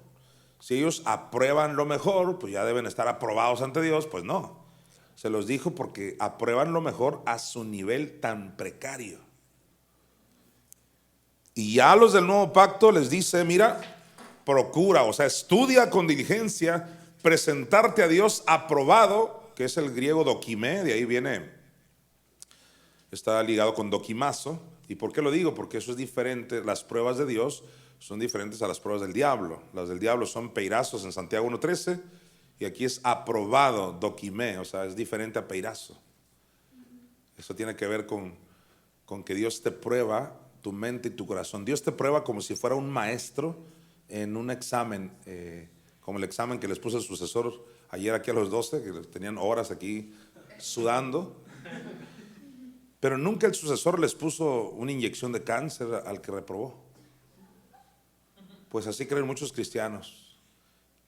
Si ellos aprueban lo mejor, pues ya deben estar aprobados ante Dios. Pues no, se los dijo porque aprueban lo mejor a su nivel tan precario. Y ya a los del nuevo pacto les dice, mira, procura, o sea, estudia con diligencia, presentarte a Dios aprobado, que es el griego dokimé, de ahí viene, está ligado con dokimazo. ¿Y por qué lo digo? Porque eso es diferente, las pruebas de Dios son diferentes a las pruebas del diablo. Las del diablo son peirazos en Santiago 1:13 y aquí es aprobado, dokimé, o sea, es diferente a peirazo. Eso tiene que ver con que Dios te prueba tu mente y tu corazón. Dios te prueba como si fuera un maestro en un examen, como el examen que les puso el sucesor ayer aquí a los 12, que tenían horas aquí sudando. Pero nunca el sucesor les puso una inyección de cáncer al que reprobó. Pues así creen muchos cristianos.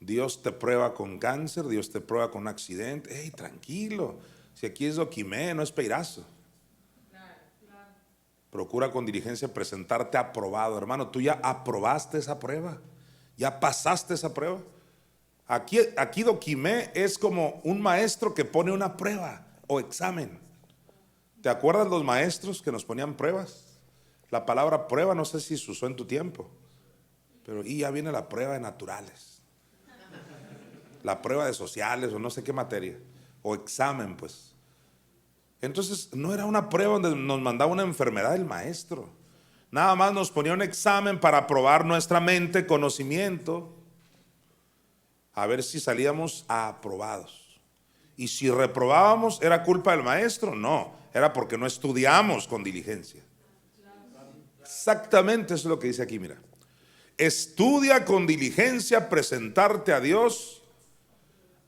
Dios te prueba con cáncer, Dios te prueba con un accidente. ¡Ey, tranquilo! Si aquí es doquimé, no es peirazo. Procura con diligencia presentarte aprobado. Hermano, tú ya aprobaste esa prueba. Ya pasaste esa prueba. Aquí doquimé es como un maestro que pone una prueba o examen. ¿Te acuerdas los maestros que nos ponían pruebas? La palabra prueba no sé si se usó en tu tiempo, pero y ya viene la prueba de naturales, la prueba de sociales o no sé qué materia, o examen pues. Entonces no era una prueba donde nos mandaba una enfermedad el maestro, nada más nos ponía un examen para probar nuestra mente, conocimiento, a ver si salíamos aprobados. Y si reprobábamos, ¿era culpa del maestro? No, era porque no estudiamos con diligencia. Exactamente eso es lo que dice aquí, mira. Estudia con diligencia presentarte a Dios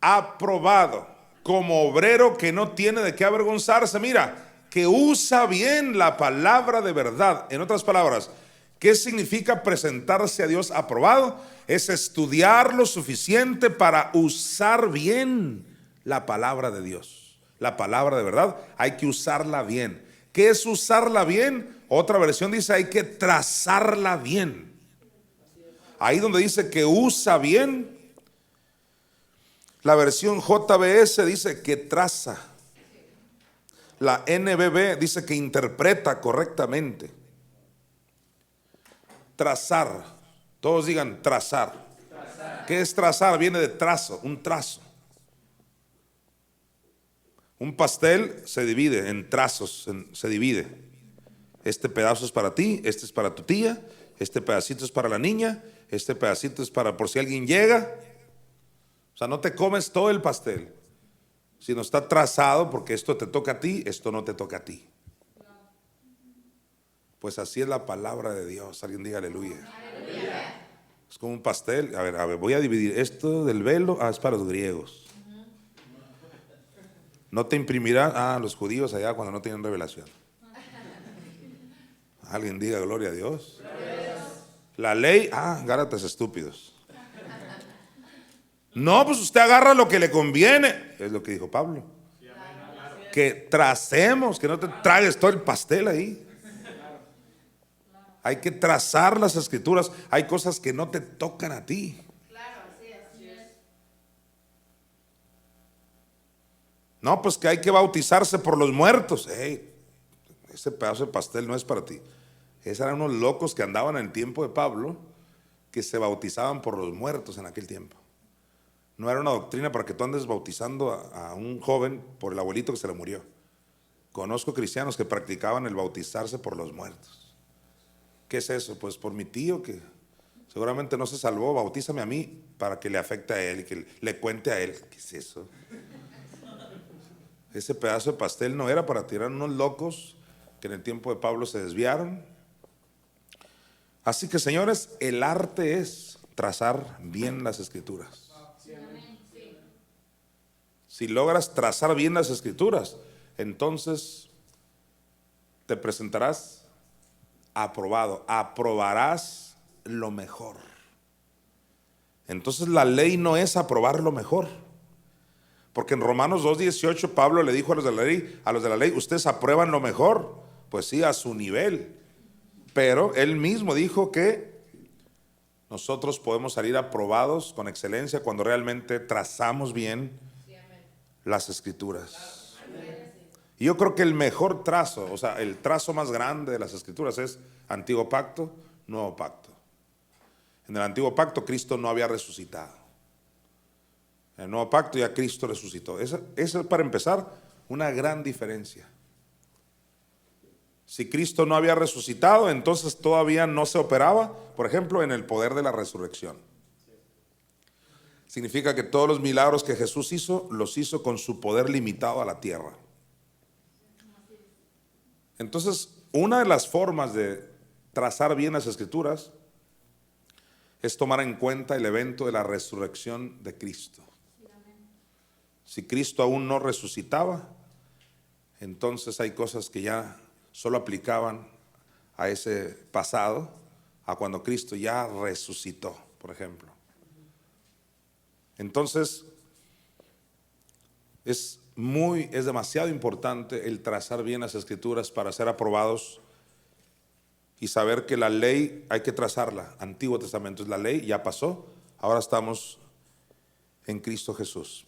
aprobado, como obrero que no tiene de qué avergonzarse. Mira, que usa bien la palabra de verdad. En otras palabras, ¿qué significa presentarse a Dios aprobado? Es estudiar lo suficiente para usar bien la palabra de Dios. La palabra de verdad hay que usarla bien. ¿Qué es usarla bien? Otra versión dice hay que trazarla bien. Ahí donde dice que usa bien, la versión JBS dice que traza. La NBB dice que interpreta correctamente. Trazar. Todos digan trazar. ¿Qué es trazar? Viene de trazo, un trazo. Un pastel se divide en trazos, se divide. Este pedazo es para ti, este es para tu tía, este pedacito es para la niña, este pedacito es para por si alguien llega. O sea, no te comes todo el pastel, sino está trazado porque esto te toca a ti, esto no te toca a ti. Pues así es la palabra de Dios. Alguien diga aleluya. Es como un pastel. A ver, voy a dividir esto del velo. Es para los griegos. No te imprimirán, los judíos allá cuando no tienen revelación. Alguien diga gloria a Dios. La ley, Gálatas estúpidos. No, pues usted agarra lo que le conviene. Es lo que dijo Pablo. Que tracemos, que no te tragues todo el pastel ahí. Hay que trazar las escrituras. Hay cosas que no te tocan a ti. No, pues que hay que bautizarse por los muertos. Ese pedazo de pastel no es para ti. Esos eran unos locos que andaban en el tiempo de Pablo, que se bautizaban por los muertos en aquel tiempo. No era una doctrina para que tú andes bautizando a un joven por el abuelito que se le murió. Conozco cristianos que practicaban el bautizarse por los muertos. ¿Qué es eso? Pues por mi tío que seguramente no se salvó, bautízame a mí para que le afecte a él y que le cuente a él. ¿Qué es eso? Ese pedazo de pastel no era para tirar unos locos que en el tiempo de Pablo se desviaron. Así que, señores, el arte es trazar bien las escrituras. Si logras trazar bien las escrituras, entonces te presentarás aprobado, aprobarás lo mejor. Entonces la ley no es aprobar lo mejor. Porque en Romanos 2:18 Pablo le dijo a los de la ley, ustedes aprueban lo mejor, pues sí, a su nivel. Pero él mismo dijo que nosotros podemos salir aprobados con excelencia cuando realmente trazamos bien las escrituras. Y yo creo que el mejor trazo, o sea, el trazo más grande de las escrituras es Antiguo Pacto, Nuevo Pacto. En el Antiguo Pacto Cristo no había resucitado. En el Nuevo Pacto ya Cristo resucitó. Esa es para empezar una gran diferencia. Si Cristo no había resucitado, entonces todavía no se operaba, por ejemplo, en el poder de la resurrección. Significa que todos los milagros que Jesús hizo, los hizo con su poder limitado a la tierra. Entonces, una de las formas de trazar bien las escrituras es tomar en cuenta el evento de la resurrección de Cristo. Si Cristo aún no resucitaba, entonces hay cosas que ya solo aplicaban a ese pasado, a cuando Cristo ya resucitó, por ejemplo. Entonces, es demasiado importante el trazar bien las escrituras para ser aprobados y saber que la ley hay que trazarla. Antiguo Testamento es la ley, ya pasó, ahora estamos en Cristo Jesús.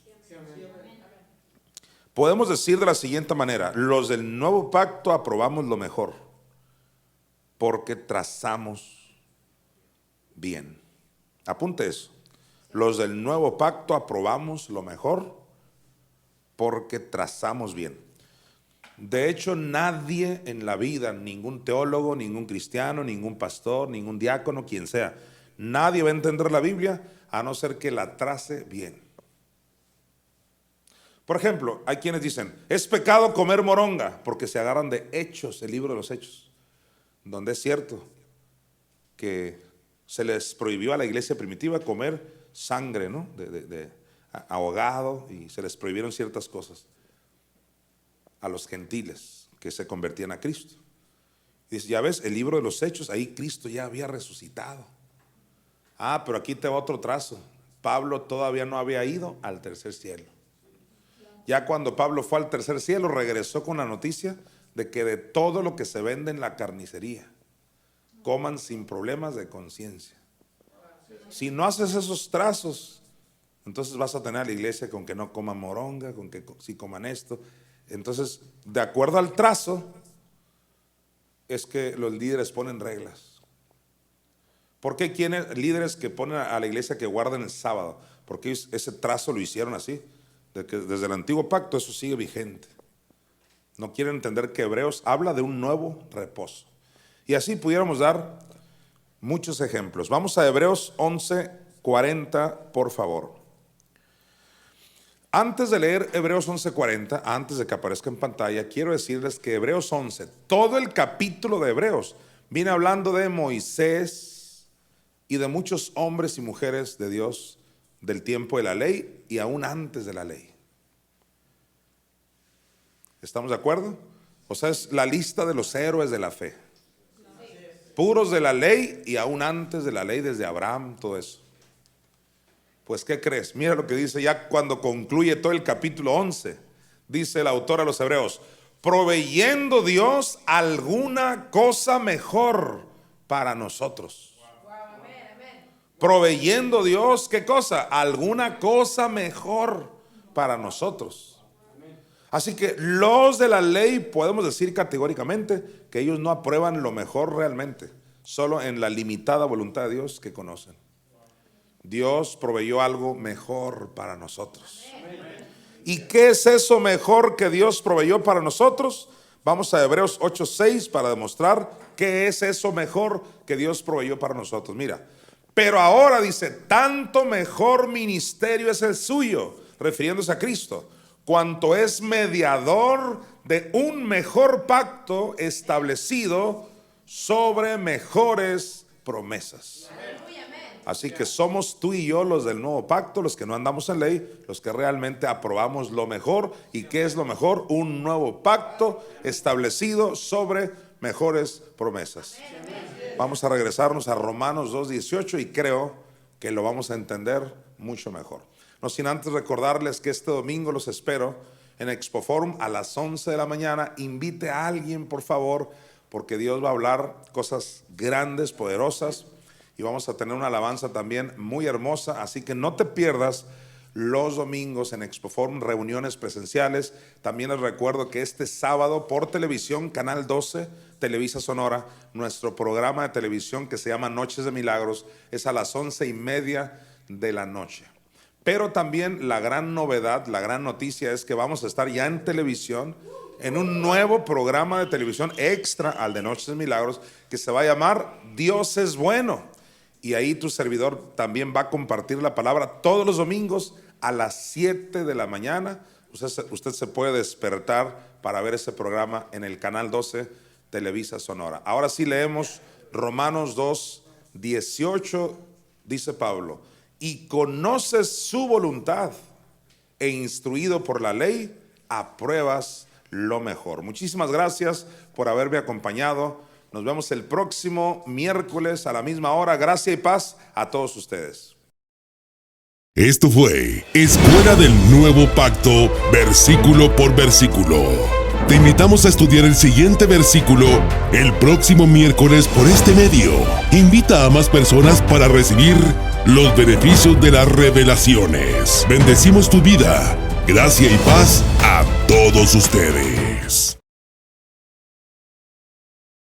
Podemos decir de la siguiente manera: los del nuevo pacto aprobamos lo mejor porque trazamos bien. Apunte eso. Los del nuevo pacto aprobamos lo mejor porque trazamos bien. De hecho, nadie en la vida, ningún teólogo, ningún cristiano, ningún pastor, ningún diácono, quien sea, nadie va a entender la Biblia a no ser que la trace bien. Por ejemplo, hay quienes dicen, es pecado comer moronga, porque se agarran de Hechos, el libro de los Hechos, donde es cierto que se les prohibió a la iglesia primitiva comer sangre, ¿no? de ahogado, y se les prohibieron ciertas cosas a los gentiles que se convertían a Cristo. Dice, ya ves, el libro de los Hechos, ahí Cristo ya había resucitado. Pero aquí te va otro trazo. Pablo todavía no había ido al tercer cielo. Ya cuando Pablo fue al tercer cielo, regresó con la noticia de que de todo lo que se vende en la carnicería, coman sin problemas de conciencia. Si no haces esos trazos, entonces vas a tener a la iglesia con que no coman moronga, con que sí coman esto. Entonces, de acuerdo al trazo, es que los líderes ponen reglas. ¿Por qué hay líderes que ponen a la iglesia que guarden el sábado? Porque ese trazo lo hicieron así. Desde el antiguo pacto eso sigue vigente. No quieren entender que Hebreos habla de un nuevo reposo. Y así pudiéramos dar muchos ejemplos. Vamos a Hebreos 11:40, por favor. Antes de leer Hebreos 11:40, antes de que aparezca en pantalla, quiero decirles que Hebreos 11, todo el capítulo de Hebreos, viene hablando de Moisés y de muchos hombres y mujeres de Dios del tiempo de la ley y aún antes de la ley. ¿Estamos de acuerdo? O sea, es la lista de los héroes de la fe. Puros de la ley y aún antes de la ley, desde Abraham, todo eso. Pues, ¿qué crees? Mira lo que dice ya cuando concluye todo el capítulo 11. Dice el autor a los Hebreos: proveyendo Dios alguna cosa mejor para nosotros. Proveyendo Dios, ¿qué cosa? Alguna cosa mejor para nosotros. Así que los de la ley podemos decir categóricamente que ellos no aprueban lo mejor realmente, solo en la limitada voluntad de Dios que conocen. Dios proveyó algo mejor para nosotros. ¿Y qué es eso mejor que Dios proveyó para nosotros? Vamos a Hebreos 8:6 para demostrar qué es eso mejor que Dios proveyó para nosotros. Mira, pero ahora dice, tanto mejor ministerio es el suyo, refiriéndose a Cristo, cuanto es mediador de un mejor pacto establecido sobre mejores promesas. Así que somos tú y yo los del nuevo pacto, los que no andamos en ley, los que realmente aprobamos lo mejor. ¿Y qué es lo mejor? Un nuevo pacto establecido sobre mejores promesas. Vamos a regresarnos a Romanos 2:18 y creo que lo vamos a entender mucho mejor. No sin antes recordarles que este domingo los espero en Expo Forum a las 11 de la mañana. Invite a alguien, por favor, porque Dios va a hablar cosas grandes, poderosas. Y vamos a tener una alabanza también muy hermosa, así que no te pierdas los domingos en Expo Forum, reuniones presenciales. También les recuerdo que este sábado por televisión, Canal 12, Televisa Sonora, nuestro programa de televisión que se llama Noches de Milagros, es a las 11:30 de la noche. Pero también la gran novedad, la gran noticia es que vamos a estar ya en televisión, en un nuevo programa de televisión extra al de Noches de Milagros, que se va a llamar Dios es Bueno. Y ahí tu servidor también va a compartir la palabra todos los domingos a las 7 de la mañana. Usted se puede despertar para ver ese programa en el Canal 12 Televisa Sonora. Ahora sí leemos Romanos 2:18, dice Pablo, y conoces su voluntad e instruido por la ley, apruebas lo mejor. Muchísimas gracias por haberme acompañado. Nos vemos el próximo miércoles a la misma hora. Gracia y paz a todos ustedes. Esto fue Escuela del Nuevo Pacto, versículo por versículo. Te invitamos a estudiar el siguiente versículo el próximo miércoles por este medio. Invita a más personas para recibir los beneficios de las revelaciones. Bendecimos tu vida. Gracia y paz a todos ustedes.